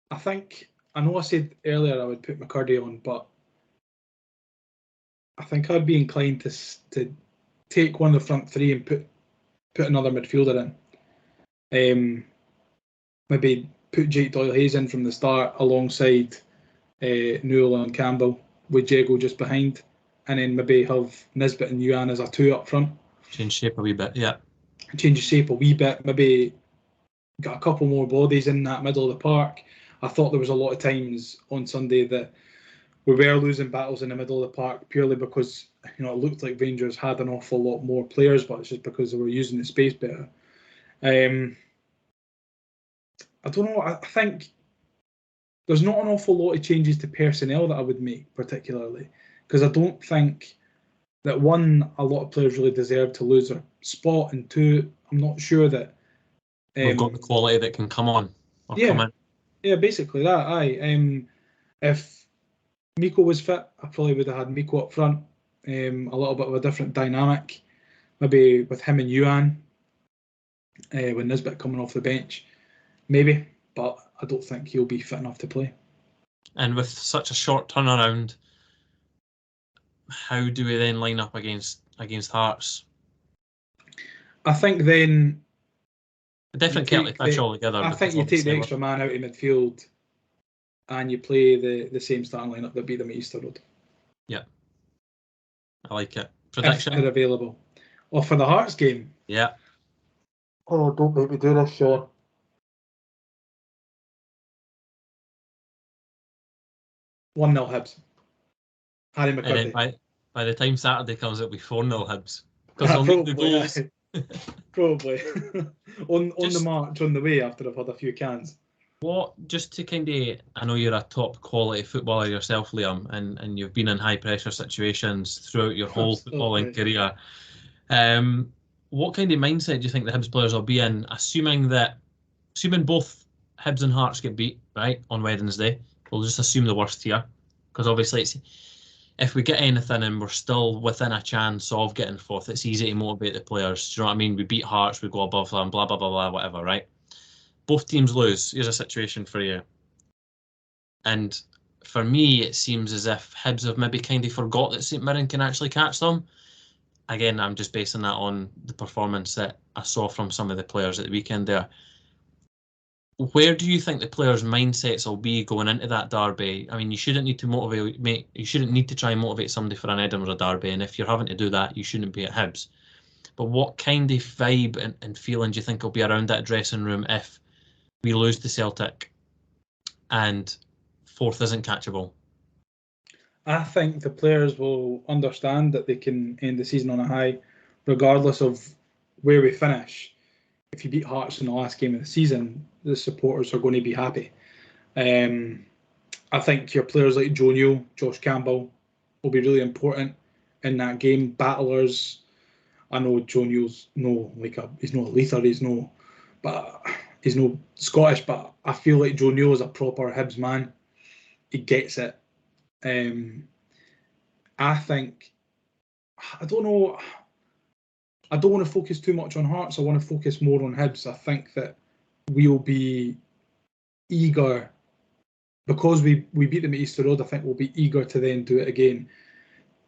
I know I said earlier I would put McCurdy on, but I think I'd be inclined to take one of the front three and put another midfielder in. Maybe put Jake Doyle-Hayes in from the start alongside Newell and Campbell, with Jago just behind, and then maybe have Nisbet and Yuan as a 2 up front. Change shape a wee bit, yeah. Change the shape a wee bit, maybe got a couple more bodies in that middle of the park. I thought there was a lot of times on Sunday that we were losing battles in the middle of the park purely because it looked like Rangers had an awful lot more players, but it's just because they were using the space better. I don't know. I think there's not an awful lot of changes to personnel that I would make particularly, because I don't think that, one, a lot of players really deserve to lose their spot, and two, I'm not sure that we've got the quality that can come on or come in. Yeah, basically that. Aye. If Miko was fit, I probably would have had Miko up front. A little bit of a different dynamic, maybe with him and Yuan, with Nisbet coming off the bench, maybe. But I don't think he'll be fit enough to play. And with such a short turnaround, how do we then line up against Hearts? I think then a different kettle of fish altogether. I think you take the extra man out of midfield and you play the same starting lineup that beat them at Easter Road. Yeah, I like it. Prediction? If they're available. Or for the Hearts game? Yeah. Oh, don't make me do this, Sean. 1-0 Hibs. Harry McCurdy. By the time Saturday comes, it'll be 4-0 Hibs. Because they'll need the goals. Probably. on the march, on the way, after I've had a few cans. Just to kind of, I know you're a top quality footballer yourself, Liam, and you've been in high pressure situations throughout your whole footballing career. What kind of mindset do you think the Hibs players will be in, assuming both Hibs and Hearts get beat, right, on Wednesday? We'll just assume the worst here, because obviously if we get anything and we're still within a chance of getting fourth, it's easy to motivate the players. Do you know what I mean? We beat Hearts, we go above them, blah, blah, blah, blah, whatever, right? Both teams lose. Here's a situation for you. And for me, it seems as if Hibs have maybe kind of forgot that St Mirren can actually catch them. Again, I'm just basing that on the performance that I saw from some of the players at the weekend there. Where do you think the players' mindsets will be going into that derby? I mean, you shouldn't need to try and motivate somebody for an Edinburgh derby, and if you're having to do that, you shouldn't be at Hibs. But what kind of vibe and feeling do you think will be around that dressing room if we lose to Celtic and fourth isn't catchable? I think the players will understand that they can end the season on a high, regardless of where we finish. If you beat Hearts in the last game of the season, the supporters are going to be happy. I think your players like Joe Newell, Josh Campbell will be really important in that game. Battlers, I know Joe Newell's he's no Leither, he's no Scottish, but I feel like Joe Newell is a proper Hibs man. He gets it. I think, I don't know, I don't want to focus too much on Hearts. I want to focus more on Hibs. I think that we'll be eager, because we beat them at Easter Road. I think we'll be eager to then do it again,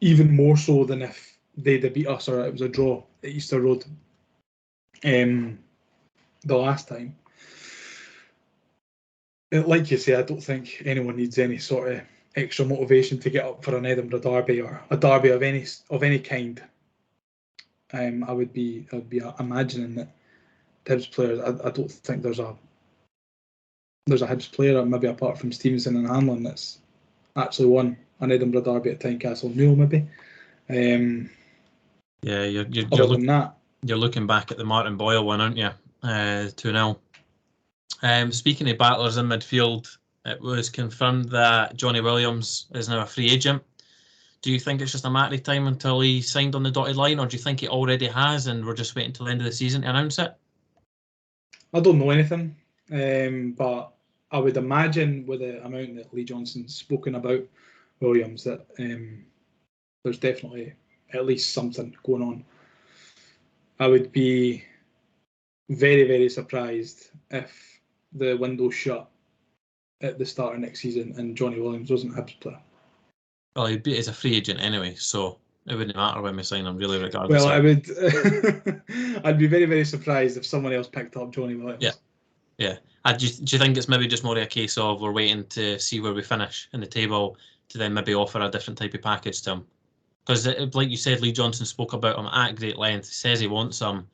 even more so than if they'd beat us or it was a draw at Easter Road the last time. Like you say, I don't think anyone needs any sort of extra motivation to get up for an Edinburgh derby or a derby of any kind. I would be imagining that Hibs players. I don't think there's a Hibs player, maybe apart from Stevenson and Hanlon, that's actually won an Edinburgh derby at Tynecastle. Newell maybe. Yeah, you're looking back at the Martin Boyle one, aren't you? 2-0. Speaking of battlers in midfield, it was confirmed that Johnny Williams is now a free agent. Do you think it's just a matter of time until he signed on the dotted line, or do you think he already has and we're just waiting until the end of the season to announce it? I don't know anything, but I would imagine with the amount that Lee Johnson's spoken about Williams that there's definitely at least something going on. I would be very, very surprised if the window's shut at the start of next season and Johnny Williams wasn't a Hibs player. Well, he's a free agent anyway, so it wouldn't matter when we sign him, really, regardless. Well, I would. I'd be very, very surprised if someone else picked up Johnny Williams. Yeah. Do you think it's maybe just more a case of we're waiting to see where we finish in the table to then maybe offer a different type of package to him? Because, like you said, Lee Johnson spoke about him at great length. He says he wants him.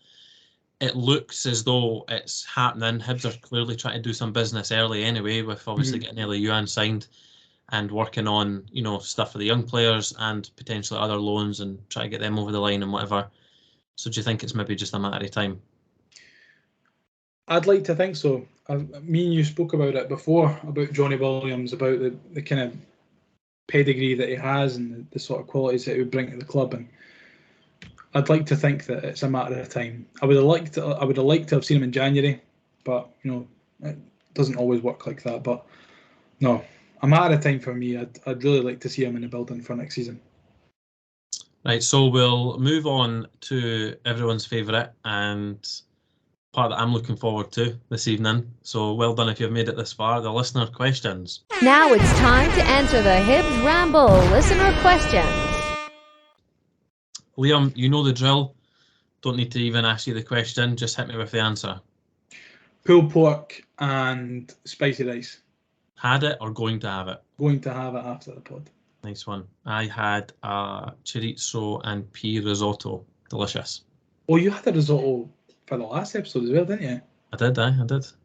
It looks as though it's happening. Hibs are clearly trying to do some business early anyway, with obviously getting Ellie Yuan signed and working on, stuff for the young players and potentially other loans and try to get them over the line and whatever. So do you think it's maybe just a matter of time? I'd like to think so. Me and you spoke about it before, about Johnny Williams, about the kind of pedigree that he has and the sort of qualities that he would bring to the club. And I'd like to think that it's a matter of time. I would have liked to have seen him in January, but it doesn't always work like that. But no, a matter of time for me. I'd really like to see him in the building for next season. Right, so we'll move on to everyone's favourite and part that I'm looking forward to this evening. So well done if you've made it this far, the listener questions. Now it's time to answer the Hibs Ramble listener questions. Liam, you know the drill. Don't need to even ask you the question. Just hit me with the answer. Pulled pork and spicy rice. Had it or going to have it? Going to have it after the pod. Nice one. I had chorizo and pea risotto. Delicious. Oh, you had a risotto for the last episode as well, didn't you? I did.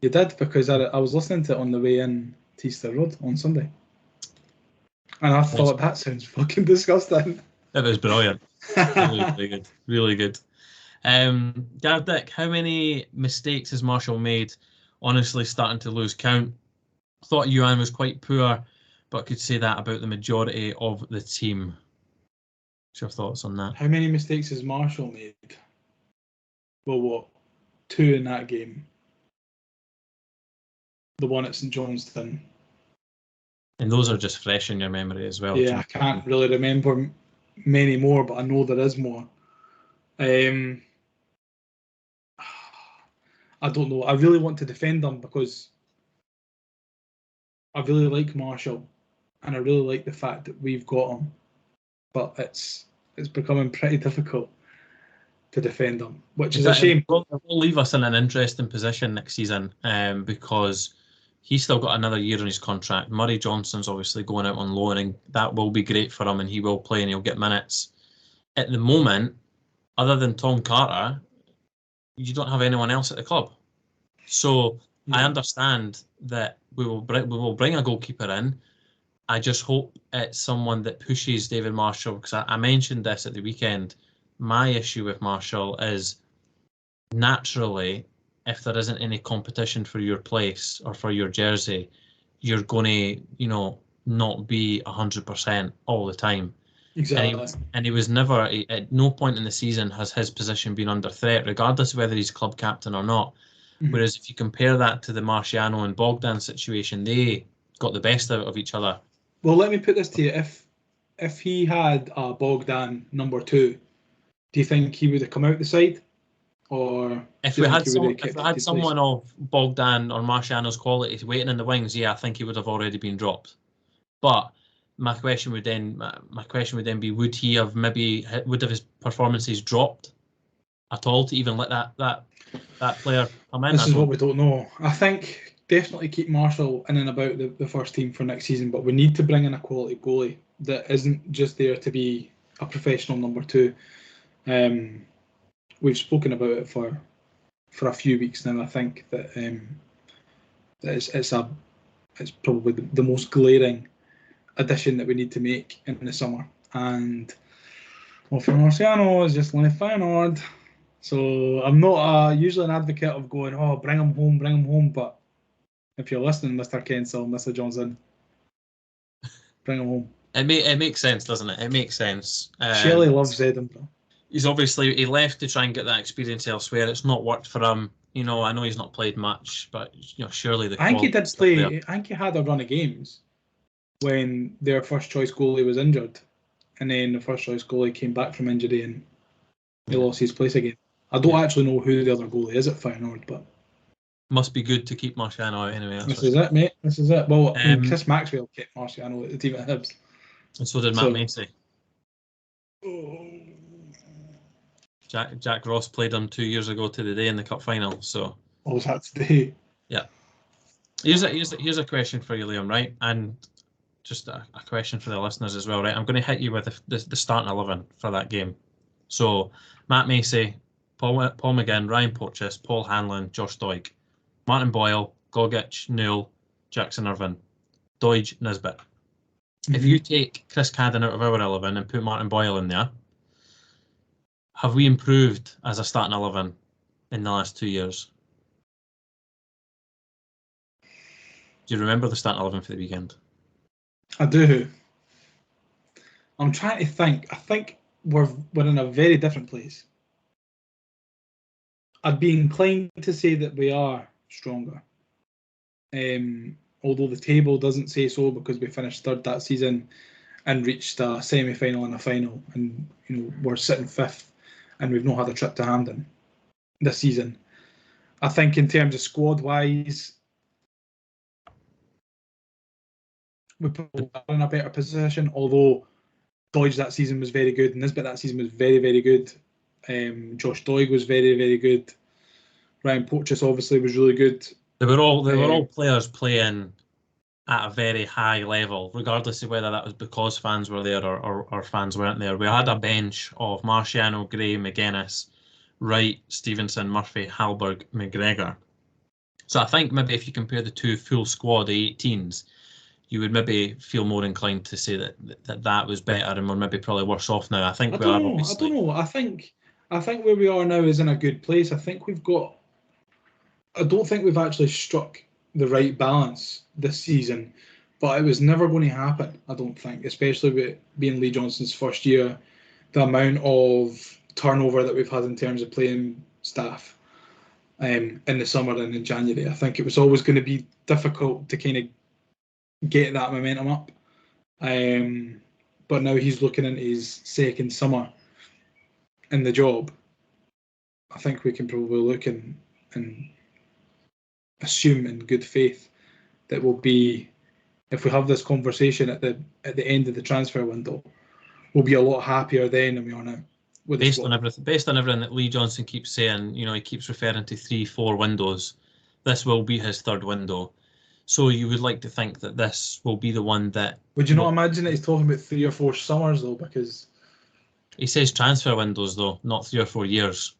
You did, because I was listening to it on the way in to Easter Road on Sunday. And I thought, that sounds fucking disgusting. It was brilliant. Really good. Really good. Gav Dick, how many mistakes has Marshall made? Honestly, starting to lose count. Thought Yuan was quite poor, but could say that about the majority of the team. What's your thoughts on that? How many mistakes has Marshall made? Well, 2 in that game. The one at St Johnstone. And those are just fresh in your memory as well. Yeah, I can't really remember many more, but I know there is more. I don't know. I really want to defend them because I really like Marshall and I really like the fact that we've got him. But it's becoming pretty difficult to defend him, which is a shame. It will leave us in an interesting position next season because he's still got another year on his contract. Murray Johnson's obviously going out on loan, and that will be great for him, and he will play and he'll get minutes. At the moment, other than Tom Carter, you don't have anyone else at the club. So I understand that we will bring a goalkeeper in. I just hope it's someone that pushes David Marshall, because I mentioned this at the weekend. My issue with Marshall is naturally, if there isn't any competition for your place or for your jersey, you're going to, not be 100% all the time. Exactly. And he was never, at no point in the season has his position been under threat, regardless of whether he's club captain or not. Mm-hmm. Whereas if you compare that to the Marciano and Bogdan situation, they got the best out of each other. Well, let me put this to you. If he had Bogdan number 2, do you think he would have come out the side? Or if we had someone of Bogdan or Marciano's quality waiting in the wings, I think he would have already been dropped. But my question would then be: would his performances dropped at all to even let that player come in? This is what we don't know. I think definitely keep Marshall in and about the first team for next season, but we need to bring in a quality goalie that isn't just there to be a professional number 2. We've spoken about it for a few weeks now. I think that it's probably the most glaring addition that we need to make in the summer. And for Marciano is just left Feyenoord. So I'm not usually an advocate of going, bring him home. But if you're listening, Mr. Kensel, Mr. Johnson, bring him home. It makes sense, doesn't it? It makes sense. Shelley loves Edinburgh. He left to try and get that experience elsewhere. It's not worked for him. I know he's not played much, but surely the. I think he did play. I think he had a run of games when their first choice goalie was injured, and then the first choice goalie came back from injury and he lost his place again. I don't actually know who the other goalie is at Feyenoord, but must be good to keep Marciano out anyway. This is it, mate. This is it. Well, Chris Maxwell kept Marciano at the team at Hibs, and so did Matt Macy. Jack Ross played him 2 years ago to the day in the cup final. So. Oh, was that today? Yeah. Here's a question for you, Liam. Right, and just a question for the listeners as well. Right, I'm going to hit you with the starting 11 for that game. So Matt Macy, Paul McGinn, Ryan Porteous, Paul Hanlon, Josh Doig, Martin Boyle, Gogic, Newell, Jackson Irvine, Doig, Nisbet. Mm-hmm. If you take Chris Cadden out of our 11 and put Martin Boyle in there, have we improved as a starting 11 in the last 2 years? Do you remember the starting 11 for the weekend? I do. I'm trying to think. I think we're in a very different place. I'd be inclined to say that we are stronger. Although the table doesn't say so, because we finished 3rd that season and reached a semi-final and a final, and we're sitting 5th. And we've not had a trip to Hampden this season. I think in terms of squad-wise, we probably are in a better position. Although Doig that season was very good, and Nisbet that season was very, very good. Josh Doig was very, very good. Ryan Porteous obviously was really good. They were all players playing at a very high level, regardless of whether that was because fans were there or fans weren't there. We had a bench of Marciano, Gray, McGuinness, Wright, Stevenson, Murphy, Halberg, McGregor. So I think maybe if you compare the two full squad 18s, you would maybe feel more inclined to say that was better, and we're maybe probably worse off now. I think I don't know. I think where we are now is in a good place. I don't think we've actually struck the right balance this season, but it was never going to happen, I don't think, especially with being Lee Johnson's first year, the amount of turnover that we've had in terms of playing staff in the summer and in January. I think it was always going to be difficult to kind of get that momentum up. But now he's looking into his second summer in the job. I think we can probably look and assume in good faith that we'll be, if we have this conversation at the end of the transfer window, we'll be a lot happier then than we are now. Based on everything that Lee Johnson keeps saying, he keeps referring to 3-4 windows. This will be his third window. So you would like to think that this will be the one that... Would you not imagine that he's talking about 3 or 4 summers, though? Because... He says transfer windows, though, not 3 or 4 years.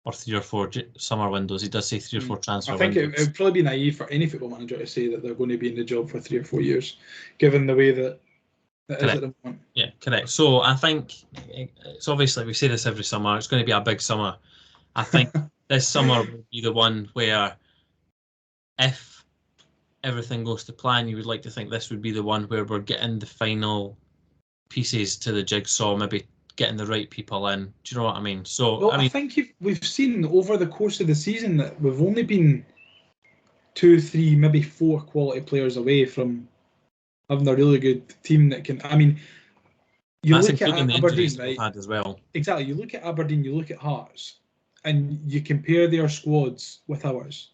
Or 3 or 4 summer windows. He does say 3 or 4 transfer windows. I think it would probably be naive for any football manager to say that they're going to be in the job for 3 or 4 years, given the way that it is at the moment. Yeah, correct. So I think it's obviously, we say this every summer, it's going to be a big summer. I think this summer will be the one where, if everything goes to plan, you would like to think this would be the one where we're getting the final pieces to the jigsaw, maybe getting the right people in. Do you know what I mean? So I think we've seen over the course of the season that we've only been 2, 3, maybe 4 quality players away from having a really good team that can. I mean, you that's look at Aberdeen, right? Had as well. Exactly. You look at Aberdeen, you look at Hearts, and you compare their squads with ours,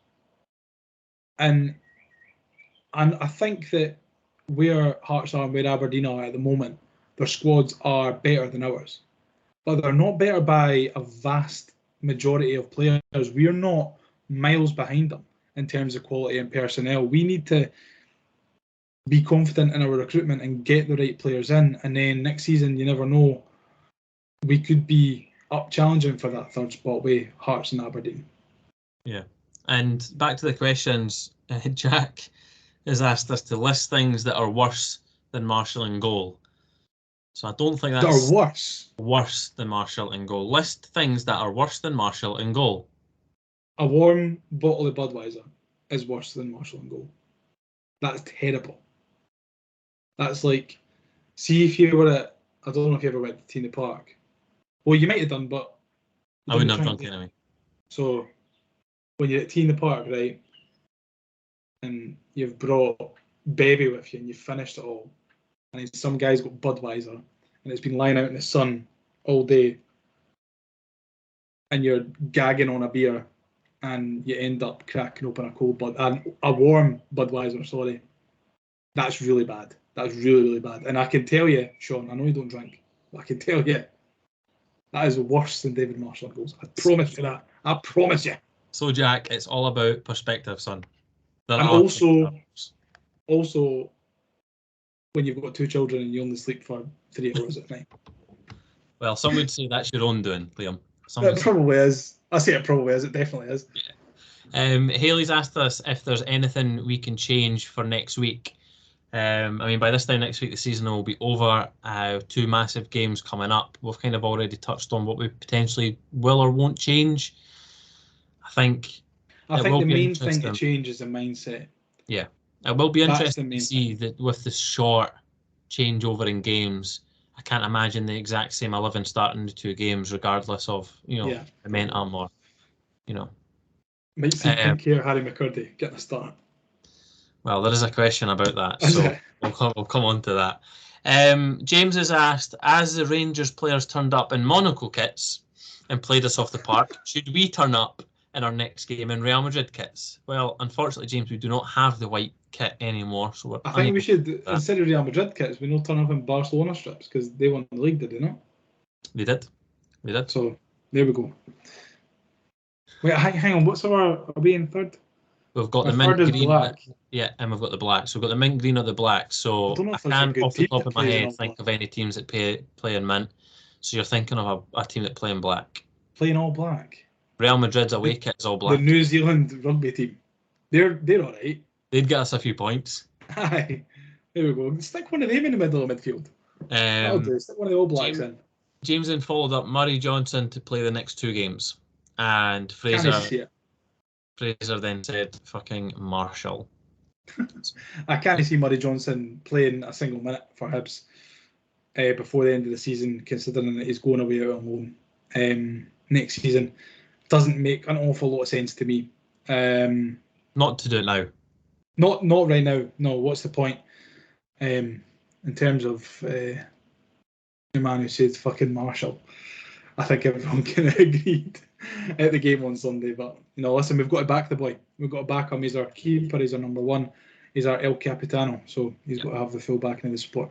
and I think that where Hearts are and where Aberdeen are at the moment, their squads are better than ours, but they're not better by a vast majority of players. We're not miles behind them in terms of quality and personnel. We need to be confident in our recruitment and get the right players in, and then next season, you never know, we could be up challenging for that third spot with Hearts and Aberdeen. Yeah, and back to the questions, Jack has asked us to list things that are worse than Marshall in goal. So I don't think that's worse than Marshall in goal. List things that are worse than Marshall in goal. A warm bottle of Budweiser is worse than Marshall in goal. That's terrible. That's like, see if you were at, I don't know if you ever went to Tina Park. Well, you might have done, but... I wouldn't have drunk anyway. So, when you're at Tina Park, right, and you've brought baby with you and you've finished it all, and some guy's got Budweiser, and it's been lying out in the sun all day, and you're gagging on a beer, and you end up cracking open a warm Budweiser, sorry. That's really bad. That's really, really bad. And I can tell you, Sean, I know you don't drink, but I can tell you, that is worse than David Marshall goes. I promise you that. I promise you. So, Jack, it's all about perspective, son. And also, when you've got 2 children and you only sleep for 3 hours at night. Well, some would say that's your own doing, Liam. It probably is. I say it probably is. It definitely is. Yeah. Haley's asked us if there's anything we can change for next week. I mean, by this time next week, the season will be over. 2 massive games coming up. We've kind of already touched on what we potentially will or won't change. I think the main thing to change is the mindset. Yeah. It will be interesting to see that with the short changeover in games. I can't imagine the exact same 11 starting the 2 games, regardless of momentum or Might see Kincaid, Harry McCurdy getting a start. Well, there is a question about that, so we'll come on to that. James has asked, as the Rangers players turned up in Monaco kits and played us off the park, should we turn up in our next game in Real Madrid kits? Well, unfortunately, James, we do not have the white kit anymore. So I think we should, instead of Real Madrid kits, we not turn up in Barcelona strips because they won the league, did they not? They did. So There we go. Wait, hang on. What's our? Are we in third? We've got Our the mint third is green. black. Yeah, and we've got the black. So we've got the mint green or the black. So I don't know I if that's a can't, good off the team top that of my plays in head, all think black. of any teams that play in mint. So you're thinking of a team that play in black. Playing all black. Real Madrid's away kit is all The black. New Zealand rugby team. They're all right. They'd get us a few points. Aye. There we go. Stick one of them in the middle of midfield. That'll do. Stick one of the All Blacks in. James then followed up Murray Johnson to play the next 2 games. And Fraser then said, fucking Marshall. I can't see Murray Johnson playing a single minute for Hibs before the end of the season, considering that he's going away out on loan next season. Doesn't make an awful lot of sense to me. Not to do it now. Not right now. No, what's the point? In terms of the man who said fucking Marshall, I think everyone can agree at the game on Sunday. But listen, we've got to back the boy. We've got to back him. He's our keeper. He's our number one. He's our El Capitano. So he's got to have the full backing of the support.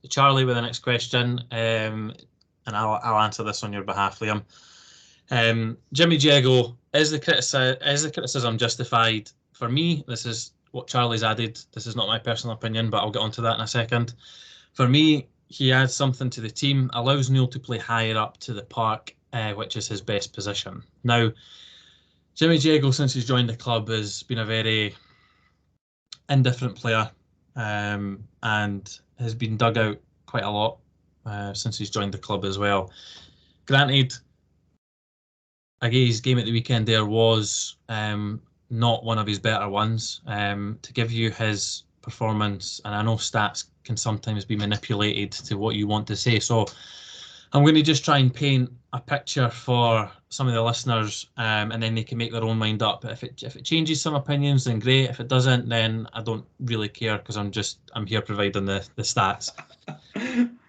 Charlie with the next question, and I'll answer this on your behalf, Liam. Jimmy Diego, is the criticism justified? For me, this is what Charlie's added. This is not my personal opinion, but I'll get onto that in a second. For me, he adds something to the team, allows Neil to play higher up to the park, which is his best position. Now, Jimmy Diego, since he's joined the club, has been a very indifferent player and has been dug out quite a lot since he's joined the club as well. Granted, his game at the weekend there was not one of his better ones. To give you his performance, and I know stats can sometimes be manipulated to what you want to say, so I'm going to just try and paint a picture for some of the listeners, and then they can make their own mind up. If it changes some opinions, then great. If it doesn't, then I don't really care, because I'm here providing the stats.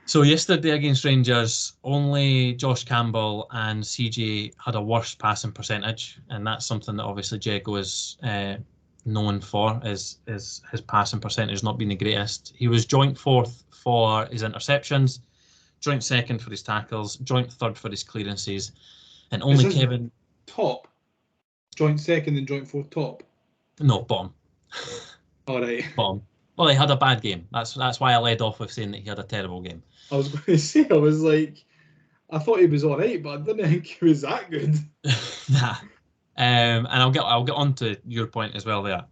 So yesterday against Rangers, only Josh Campbell and CJ had a worse passing percentage, and that's something that obviously Diego is known for, is his passing percentage not being the greatest. He was joint 4th for his interceptions, joint 2nd for his tackles, joint 3rd for his clearances, and only Kevin... Top? Joint 2nd and joint 4th top? No, bottom. All right. Bottom. Well, he had a bad game. That's why I led off with saying that he had a terrible game. I was going to say, I was like, I thought he was all right, but I didn't think he was that good. Nah. And I'll get on to your point as well there.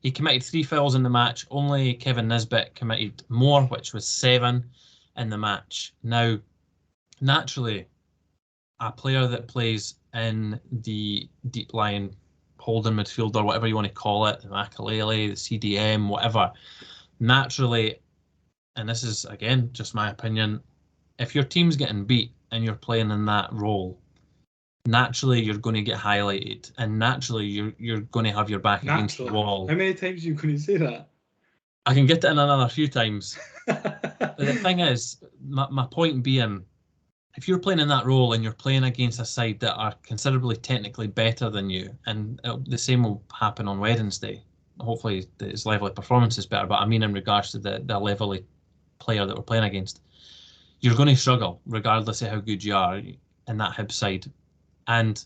He committed 3 fouls in the match. Only Kevin Nisbet committed more, which was 7 in the match. Now, naturally, a player that plays in the deep line holding midfield, or whatever you want to call it, the Makalele, the CDM, whatever, naturally, and this is, again, just my opinion, if your team's getting beat and you're playing in that role, naturally you're going to get highlighted, and naturally you're going to have your back against the wall. How many times are you going to say that? I can get it in another few times. But the thing is, my point being, if you're playing in that role and you're playing against a side that are considerably technically better than you, and the same will happen on Wednesday, hopefully his level of performance is better, but I mean in regards to the level of player that we're playing against, you're going to struggle regardless of how good you are in that Hibs side. And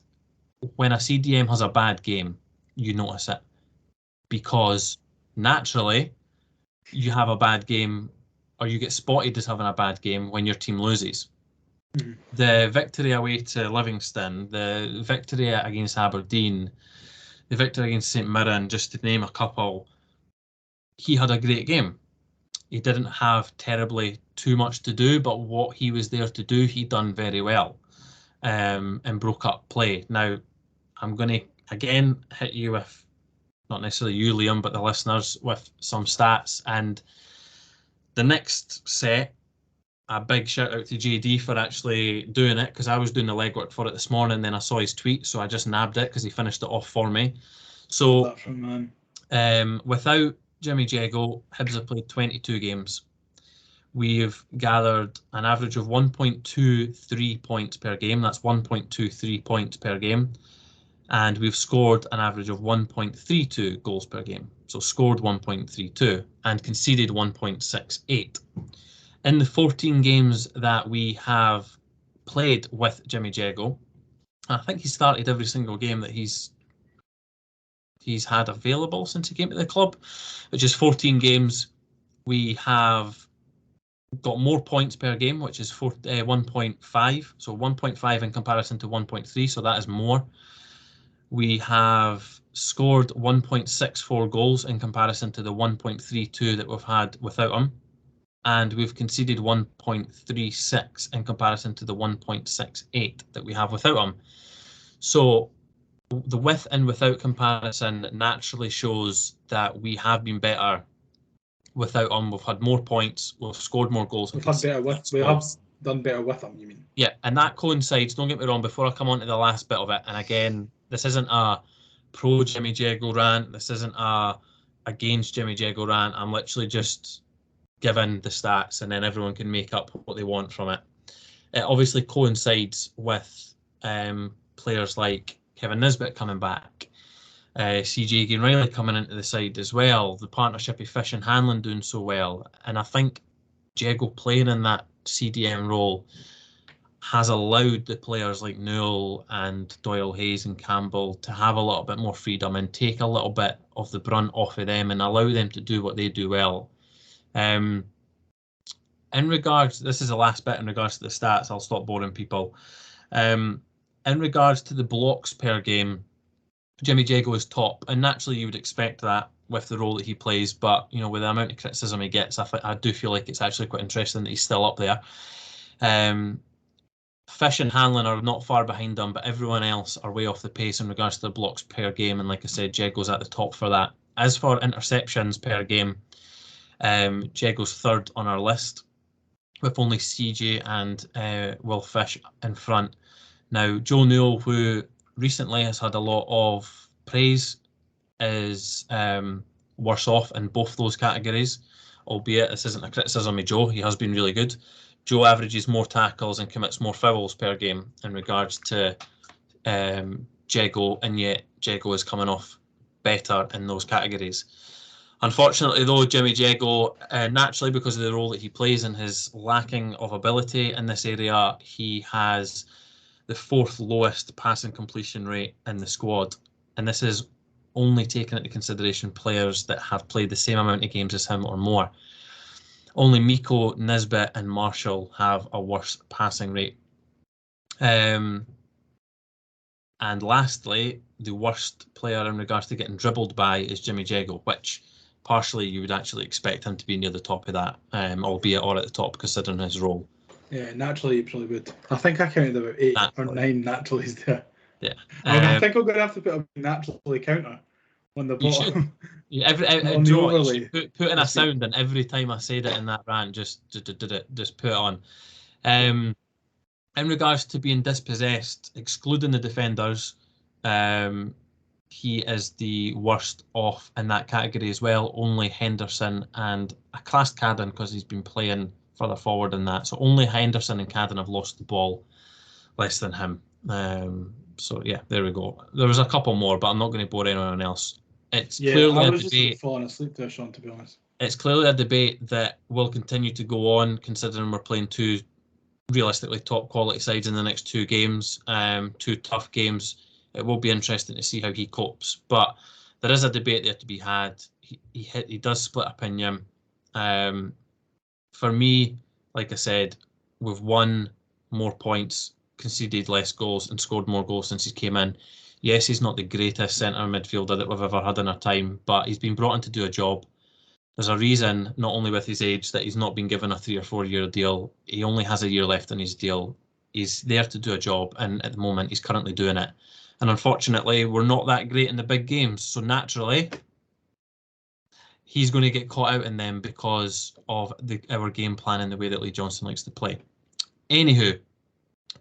when a CDM has a bad game, you notice it, because naturally you have a bad game, or you get spotted as having a bad game when your team loses. Mm-hmm. The victory away to Livingston, the victory against Aberdeen, the victory against St Mirren, just to name a couple, he had a great game. He didn't have terribly too much to do, but what he was there to do, he done very well, and broke up play. Now, I'm going to, again, hit you with, not necessarily you, Liam, but the listeners, with some stats. And the next set, a big shout out to JD for actually doing it, because I was doing the legwork for it this morning, then I saw his tweet, so I just nabbed it because he finished it off for me. So, without Jimmy Diego, Hibs have played 22 games. We've gathered an average of 1.23 points per game. That's 1.23 points per game. And we've scored an average of 1.32 goals per game. So scored 1.32 and conceded 1.68. In the 14 games that we have played with Jimmy Jeggo. I think he started every single game that he's had available since he came to the club, which is 14 games. We have got more points per game, which is 1.5. So 1.5 in comparison to 1.3. So that is more. We have scored 1.64 goals in comparison to the 1.32 that we've had without him. And we've conceded 1.36 in comparison to the 1.68 that we have without him. So the with and without comparison naturally shows that we have been better without him. We've had more points, we've scored more goals. We have done better with him, you mean? Yeah, and that coincides, don't get me wrong, before I come on to the last bit of it, and again, this isn't a pro Jimmy Jeggo rant, this isn't a against Jimmy Jeggo rant, I'm literally just giving the stats and then everyone can make up what they want from it. It obviously coincides with players like Kevin Nisbet coming back, CJ Riley coming into the side as well, the partnership of Fish and Hanlon doing so well, and I think Jeggo playing in that CDM role has allowed the players like Newell and Doyle Hayes and Campbell to have a little bit more freedom and take a little bit of the brunt off of them and allow them to do what they do well. In regards, this is the last bit in regards to the stats, I'll stop boring people. In regards to the blocks per game, Jimmy Jeggo is top, and naturally you would expect that with the role that he plays, but you know, with the amount of criticism he gets, I do feel like it's actually quite interesting that he's still up there. Fish and Hanlon are not far behind him, but everyone else are way off the pace in regards to the blocks per game, and like I said, Jeggo's at the top for that. As for interceptions per game, Jeggo's third on our list, with only CJ and Will Fish in front. Now, Joe Newell, who recently has had a lot of praise, is worse off in both those categories, albeit this isn't a criticism of Joe, he has been really good. Joe averages more tackles and commits more fouls per game in regards to Jeggo, and yet Jeggo is coming off better in those categories. Unfortunately, though, Jimmy Jeggo, naturally because of the role that he plays and his lacking of ability in this area, he has the fourth lowest passing completion rate in the squad. And this is only taking into consideration players that have played the same amount of games as him or more. Only Miko, Nisbet and Marshall have a worse passing rate. And lastly, the worst player in regards to getting dribbled by is Jimmy Jeggo, which partially you would actually expect him to be near the top of that, albeit or at the top considering his role. Yeah, naturally you probably would. I think I counted about 8 or 9 naturalies there. Yeah. I think I'm going to have to put a naturally counter on the bottom. Yeah, Joe, put in a sound, and every time I said it in that rant, just put it on. In regards to being dispossessed, excluding the defenders, he is the worst off in that category as well. Only Henderson and I classed Cadden because he's been playing further forward in that. So only Henderson and Cadden have lost the ball less than him. So yeah, there we go. There was a couple more, but I'm not going to bore anyone else. It's clearly I a was debate. just falling asleep there, Sean, to be honest. It's clearly a debate that will continue to go on, considering we're playing two realistically top quality sides in the next 2 games, 2 tough games. It will be interesting to see how he copes, but there is a debate there to be had. He does split opinion. For me, like I said, we've won more points, conceded less goals, and scored more goals since he came in. Yes, he's not the greatest centre midfielder that we've ever had in our time, but he's been brought in to do a job. There's a reason, not only with his age, that he's not been given a 3 or 4 year deal. He only has a year left in his deal. He's there to do a job, and at the moment, he's currently doing it. And unfortunately, we're not that great in the big games. So naturally, he's going to get caught out in them because of our game plan and the way that Lee Johnson likes to play. Anywho,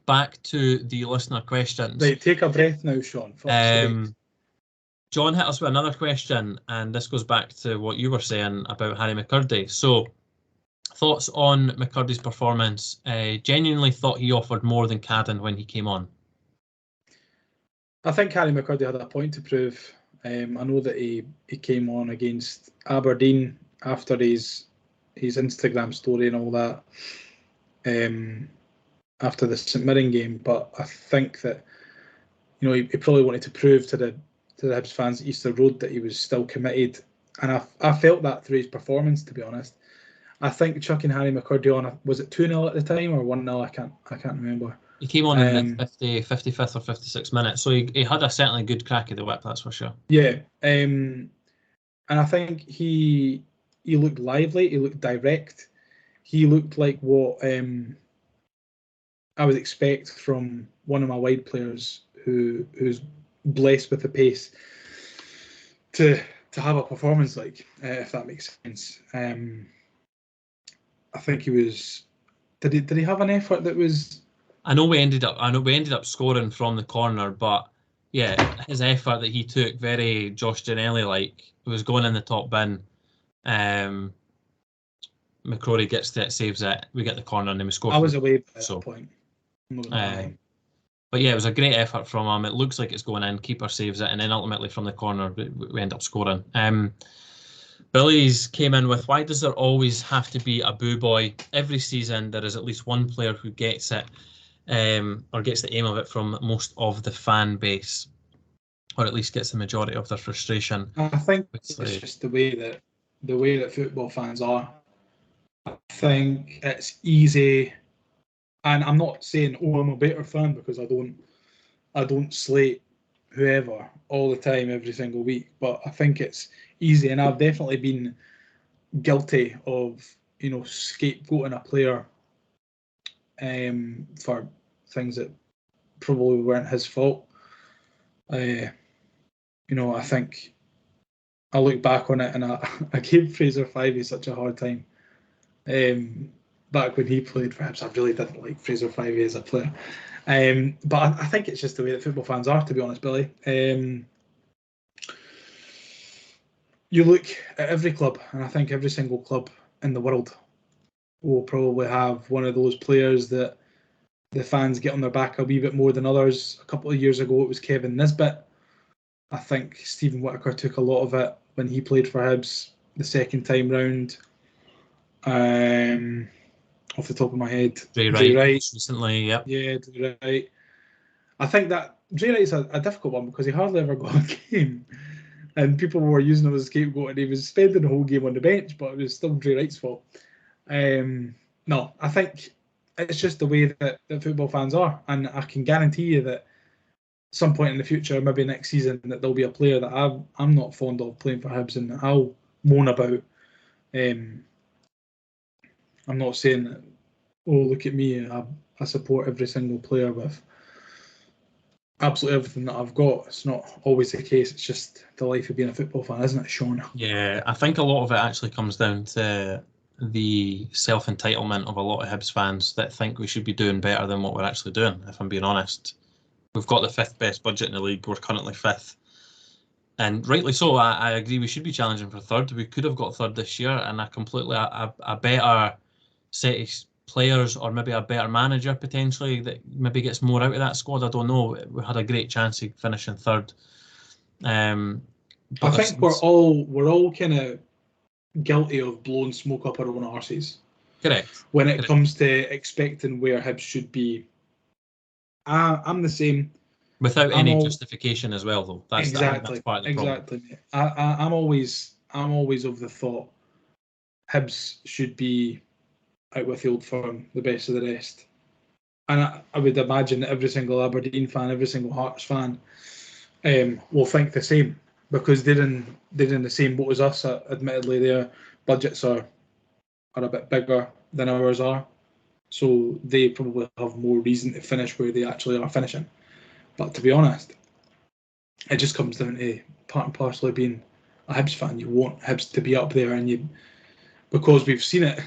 back to the listener questions. Right, take a breath now, Sean. John hit us with another question, and this goes back to what you were saying about Harry McCurdy. So, thoughts on McCurdy's performance? Genuinely thought he offered more than Cadden when he came on. I think Harry McCurdy had a point to prove. I know that he came on against Aberdeen after his Instagram story and all that. after the St Mirren game, but I think that he probably wanted to prove to the Hibs fans at Easter Road that he was still committed, and I felt that through his performance. To be honest, I think chucking Harry McCurdy on, was it 2-0 at the time or 1-0? I can't remember. He came on in the 55th or 56th minute, so he had a certainly good crack at the whip, that's for sure. Yeah, and I think he looked lively, he looked direct, he looked like what I would expect from one of my wide players who's blessed with the pace to have a performance like, if that makes sense. I think he was. Did he have an effort that was? I know we ended up scoring from the corner, but yeah, his effort that he took, very Josh Ginnelly like, was going in the top bin. McCrory gets it, saves it. We get the corner and then we score. I was away at that point. But yeah, it was a great effort from him. It looks like it's going in. Keeper saves it, and then ultimately from the corner we end up scoring. Billy's came in with, why does there always have to be a boo boy? Every season there is at least one player who gets it, or gets the aim of it from most of the fan base, or at least gets the majority of their frustration. I think it's just the way that football fans are. I think it's easy, and I'm not saying I'm a better fan because I don't slate whoever all the time every single week, but I think it's easy, and I've definitely been guilty of scapegoating a player for things that probably weren't his fault. I think I look back on it and I gave Fraser Fivey such a hard time back when he played for Hibs. I really didn't like Fraser Fivey as a player, but I think it's just the way that football fans are, to be honest, Billy. You look at every club, and I think every single club in the world will probably have one of those players that the fans get on their back a wee bit more than others. A couple of years ago, it was Kevin Nisbet. I think Stephen Whittaker took a lot of it when he played for Hibs the second time round. Off the top of my head, Dre Wright recently, yep. Yeah, Dre Wright. I think that Dre Wright's a difficult one because he hardly ever got a game. And people were using him as a scapegoat, and he was spending the whole game on the bench, but it was still Dre Wright's fault. No, I think it's just the way that football fans are, and I can guarantee you that some point in the future, maybe next season, that there'll be a player that I'm not fond of playing for Hibs, and I'll moan about. I'm not saying that, look at me, I support every single player with absolutely everything that I've got. It's not always the case. It's just the life of being a football fan, isn't it, Shaun? Yeah, I think a lot of it actually comes down to the self-entitlement of a lot of Hibs fans that think we should be doing better than what we're actually doing, if I'm being honest. We've got the 5th best budget in the league. We're currently 5th. And rightly so, I agree we should be challenging for 3rd. We could have got 3rd this year, and a better set of players, or maybe a better manager potentially that maybe gets more out of that squad. I don't know. We had a great chance of finishing 3rd. I think we're all kind of guilty of blowing smoke up our own arses. Correct. When it comes to expecting where Hibs should be. I'm the same. Without any justification as well, though. That's exactly. That's part of the problem. Exactly. I'm always of the thought Hibs should be out with the old firm, the best of the rest. And I would imagine that every single Aberdeen fan, every single Hearts fan will think the same, because they're in the same boat as us. Admittedly, their budgets are a bit bigger than ours are, so they probably have more reason to finish where they actually are finishing. But to be honest, it just comes down to part and parcel of being a Hibs fan. You want Hibs to be up there, and because we've seen it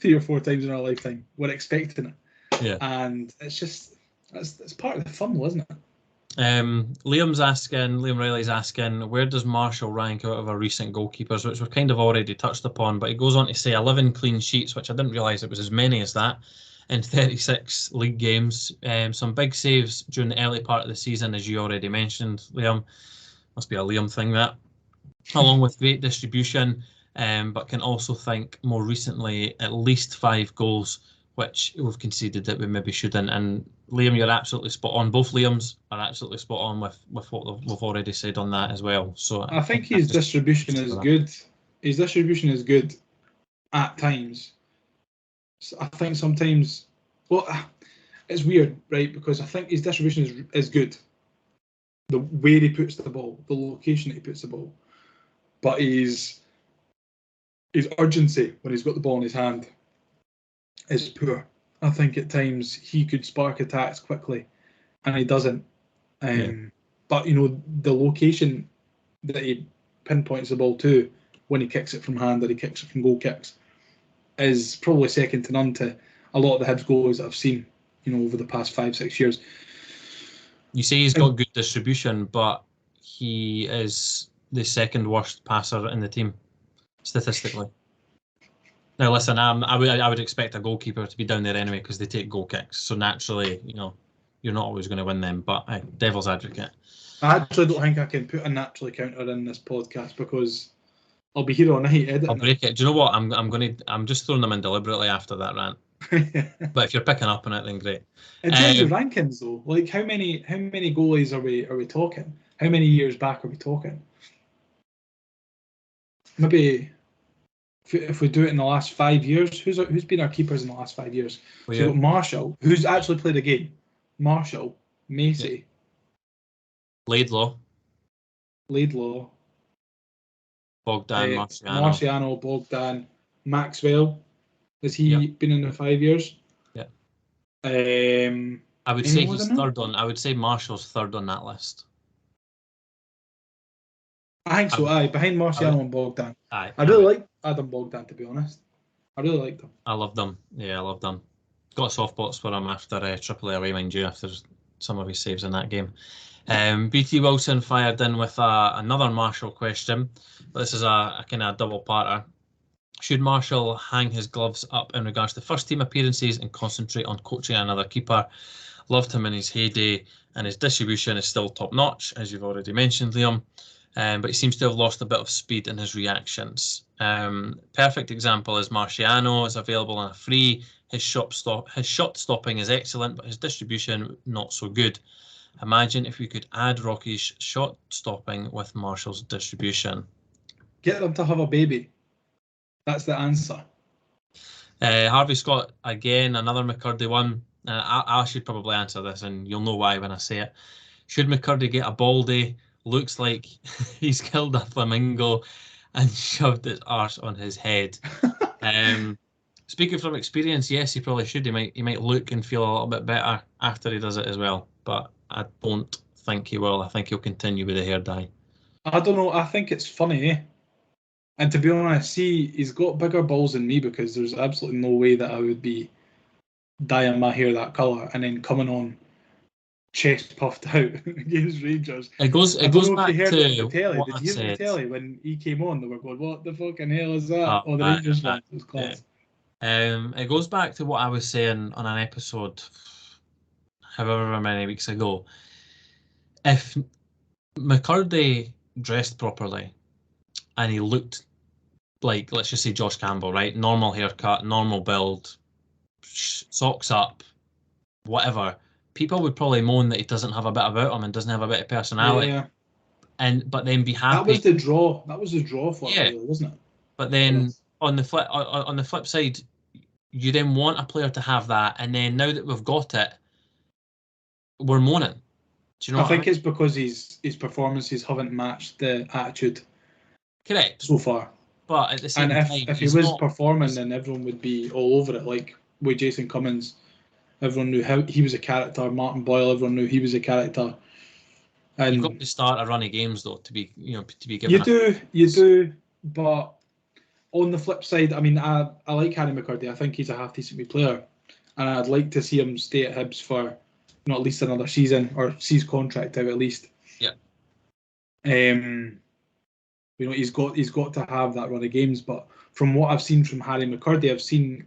3 or 4 times in our lifetime, we're expecting it. Yeah. And it's part of the fun, isn't it? Liam Riley's asking, where does Marshall rank out of our recent goalkeepers, which we've kind of already touched upon, but he goes on to say 11 clean sheets, which I didn't realise it was as many as that, in 36 league games. Some big saves during the early part of the season, as you already mentioned, Liam. Must be a Liam thing, that. Along with great distribution, but can also think more recently at least 5 goals which we've conceded that we maybe shouldn't. And Liam, you're absolutely spot on. Both Liams are absolutely spot on with what we've already said on that as well. So I think his distribution is good. His distribution is good at times. So I think sometimes, well, it's weird, right? Because I think his distribution is good. The way he puts the ball, the location that he puts the ball, but his urgency when he's got the ball in his hand is poor. I think at times he could spark attacks quickly, and he doesn't. But, you know, the location that he pinpoints the ball to when he kicks it from hand or he kicks it from goal kicks is probably second to none to a lot of the Hibs goalies that I've seen, you know, over the past 5-6 years. You say he's got good distribution, but he is the second worst passer in the team, statistically. Now, listen, I would expect a goalkeeper to be down there anyway because they take goal kicks. So naturally, you know, you're not always going to win them. But devil's advocate. I actually don't think I can put a naturally counter in this podcast because I'll be here all night editing. I'll break it. Do you know what? I'm just throwing them in deliberately after that rant. But if you're picking up on it, then great. In terms of rankings, though, like how many goalies are we talking? How many years back are we talking? Maybe if we do it in the last 5 years, who's been our keepers in the last 5 years? Well, so you've got Marshall, who's actually played a game. Marshall, Macy, Laidlaw, Bogdan, Marciano, Bogdan, Maxwell. Has he been in the 5 years? Yeah. I would say he's third on. I would say Marshall's third on that list. I think so. Behind Marciano and Bogdan. I really like Adam Bogdan, to be honest. I really liked him. I loved him. Yeah, I loved him. Got soft spots for him after AAA away, mind you, after some of his saves in that game. BT Wilson fired in with another Marshall question. This is a kind of double-parter. Should Marshall hang his gloves up in regards to first team appearances and concentrate on coaching another keeper? Loved him in his heyday, and his distribution is still top-notch, as you've already mentioned, Liam. But he seems to have lost a bit of speed in his reactions. Perfect example is Marciano is available on a free. His shot stopping is excellent, but his distribution not so good. Imagine if we could add Rocky's shot stopping with Marshall's distribution. Get them to have a baby. That's the answer. Harvey Scott, again, another McCurdy one. I should probably answer this, and you'll know why when I say it. Should McCurdy get a baldy? Looks like he's killed a flamingo and shoved his arse on his head. Speaking from experience, yes, he probably should. He might look and feel a little bit better after he does it as well. But I don't think he will. I think he'll continue with the hair dye. I don't know. I think it's funny. And to be honest, he's got bigger balls than me because there's absolutely no way that I would be dyeing my hair that colour and then coming on chest puffed out against Rangers. It goes back to what Did you hear the telly when he came on? They were going, "What the fucking hell is that?" The Rangers fans was class. It goes back to what I was saying on an episode, however many weeks ago. If McCurdy dressed properly and he looked like, let's just say Josh Campbell, right? Normal haircut, normal build, socks up, whatever. People would probably moan that he doesn't have a bit about him and doesn't have a bit of personality. Yeah. But then be happy. That was the draw. That was the draw for it, really, wasn't it? But then on the flip side, you then want a player to have that, and then now that we've got it, we're moaning. Do you know? I think it's because his performances haven't matched the attitude. Correct. So far. But at the same time, if he was performing, then everyone would be all over it. Like with Jason Cummins, everyone knew how he was a character. Martin Boyle, everyone knew he was a character. And you've got to start a run of games though to be given. You do. But on the flip side, I mean, I like Harry McCurdy. I think he's a half decent player, and I'd like to see him stay at Hibs for at least another season or see his contract out at least. Yeah. He's got to have that run of games. But from what I've seen from Harry McCurdy, I've seen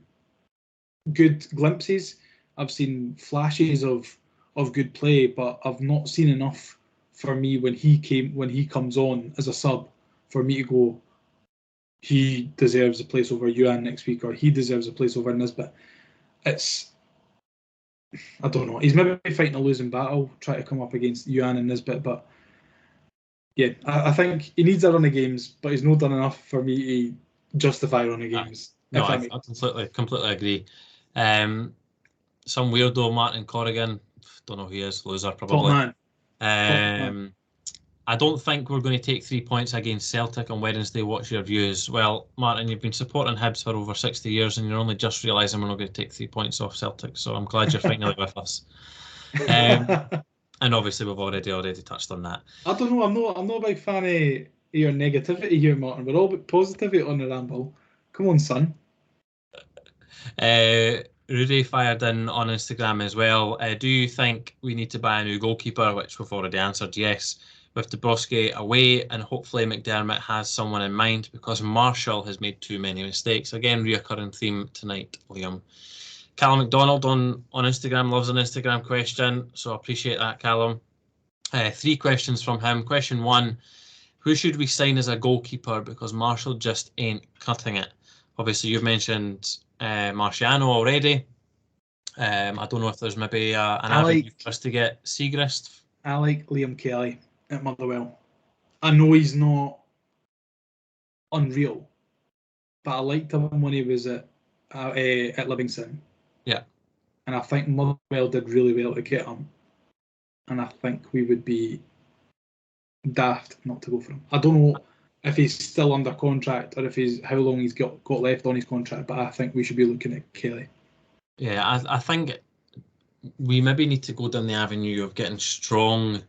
good glimpses. I've seen flashes of good play, but I've not seen enough for me when he comes on as a sub for me to go, he deserves a place over Yuan next week, or he deserves a place over Nisbet. it's, I don't know. He's maybe fighting a losing battle, trying to come up against Yuan and Nisbet, but yeah, I think he needs a run of games, but he's not done enough for me to justify run of games. No, I completely agree. Some weirdo, Martin Corrigan, don't know who he is, loser probably. Top man. I don't think we're going to take 3 points against Celtic on Wednesday. What's your views? Well, Martin, you've been supporting Hibs for over 60 years and you're only just realising we're not going to take 3 points off Celtic, so I'm glad you're finally with us. And obviously we've already touched on that. I don't know, I'm not a big fan of your negativity here, Martin. We're all about positivity on the Ramble. Come on, son. Rudy fired in on Instagram as well. Do you think we need to buy a new goalkeeper? Which we've already answered yes. With Dubrovsky away, and hopefully McDermott has someone in mind because Marshall has made too many mistakes. Again, reoccurring theme tonight, Liam. Callum McDonald on Instagram loves an Instagram question, so I appreciate that, Callum. 3 questions from him. Question 1, who should we sign as a goalkeeper because Marshall just ain't cutting it? Obviously, you've mentioned Marciano already. I don't know if there's maybe an avenue for us to get Siegrist. I like Liam Kelly at Motherwell. I know he's not unreal, but I liked him when he was at Livingston. Yeah. And I think Motherwell did really well to get him. And I think we would be daft not to go for him. I don't know if he's still under contract or if how long he's got left on his contract, but I think we should be looking at Kelly. Yeah, I think we maybe need to go down the avenue of getting strong,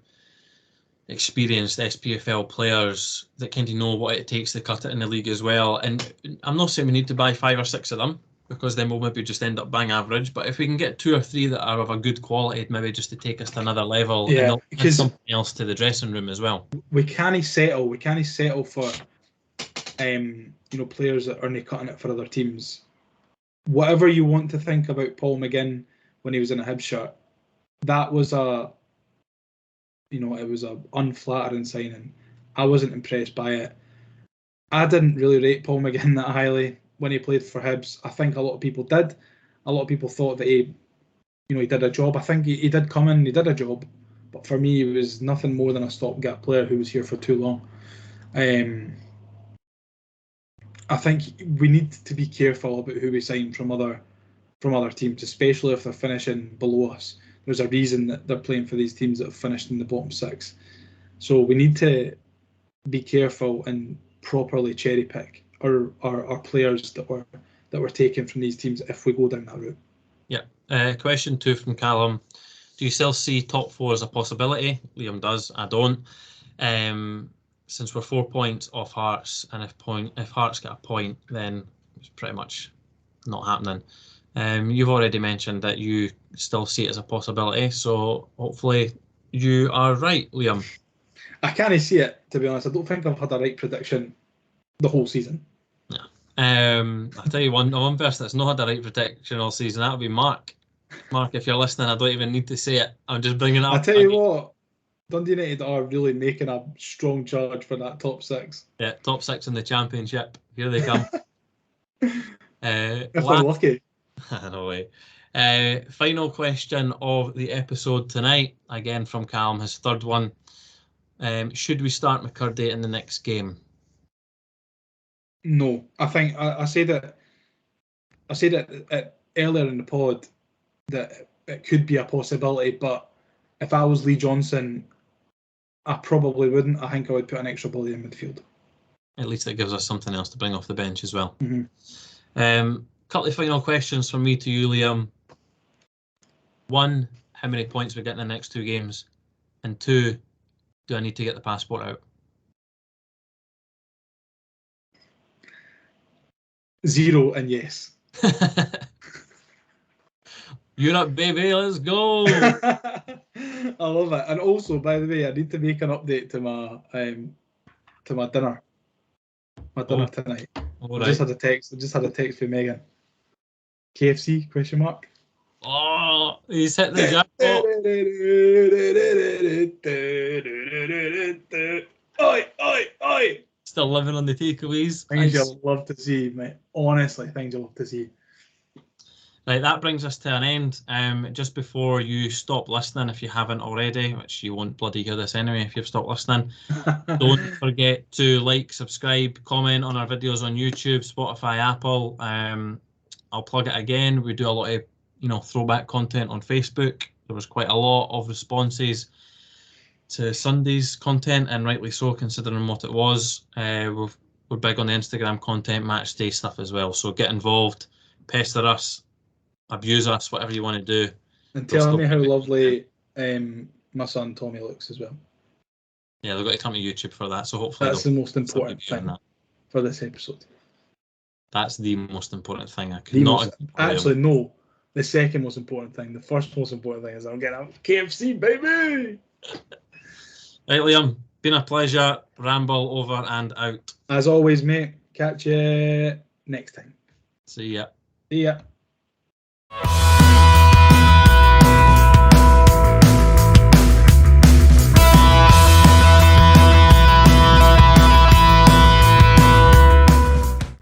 experienced SPFL players that kind of know what it takes to cut it in the league as well. And I'm not saying we need to buy 5 or 6 of them because then we'll maybe just end up bang average. But if we can get 2 or 3 that are of a good quality, maybe just to take us to another level, yeah, and add something else to the dressing room as well. We can't settle. We can't settle for players that aren't cutting it for other teams. Whatever you want to think about Paul McGinn when he was in a Hibs shirt, that was it was a unflattering signing. I wasn't impressed by it. I didn't really rate Paul McGinn that highly when he played for Hibs. I think a lot of people did. A lot of people thought that he did a job. I think he did come in, he did a job. But for me, he was nothing more than a stopgap player who was here for too long. I think we need to be careful about who we sign from other teams, especially if they're finishing below us. There's a reason that they're playing for these teams that have finished in the bottom 6. So we need to be careful and properly cherry pick our players that were taken from these teams if we go down that route. Yeah. Question 2 from Callum. Do you still see top 4 as a possibility? Liam does. I don't. Since we're 4 points off Hearts, and if Hearts get a point, then it's pretty much not happening. You've already mentioned that you still see it as a possibility, so hopefully you are right, Liam. I can't see it, to be honest. I don't think I've had a right prediction the whole season. Yeah. I'll tell you one person that's not had a right prediction all season. That'll be Mark. Mark, if you're listening, I don't even need to say it. I'm just bringing it up. I tell you what, Dundee United are really making a strong charge for that top 6. Yeah, top 6 in the Championship. Here they come. If they're lucky. No way. Final question of the episode tonight, again from Callum, his 3rd one. Should we start McCurdy in the next game? No, I think I said it earlier in the pod that it could be a possibility, but if I was Lee Johnson, I probably wouldn't. I think I would put an extra body in midfield. At least it gives us something else to bring off the bench as well. Mm-hmm. Couple of final questions from me to you, Liam. 1, how many points we get in the next 2 games? And 2, do I need to get the passport out? 0 and yes. Europe, baby, let's go. I love it. And also, by the way, I need to make an update to my dinner. My dinner tonight. Right. I just had a text from Megan. KFC ? Oh, he's hit the jackpot. Oi. Still living on the takeaways. Things you'll love to see, mate. Honestly, things you'll love to see. Right, that brings us to an end. Just before you stop listening, if you haven't already, which you won't bloody hear this anyway if you've stopped listening, don't forget to like, subscribe, comment on our videos on YouTube, Spotify, Apple. I'll plug it again. We do a lot of, throwback content on Facebook. There was quite a lot of responses to Sunday's content, and rightly so, considering what it was. We're big on the Instagram content, match day stuff as well. So get involved, pester us, abuse us, whatever you want to do. And tell me how lovely my son Tommy looks as well. Yeah, they've got to come to YouTube for that. So hopefully that's the most important thing for this episode. That's the most important thing. I could not actually no. The second most important thing. The first most important thing is I'm getting out KFC, baby. Right, Liam. Been a pleasure. Ramble over and out. As always, mate. Catch you next time. See ya. See ya.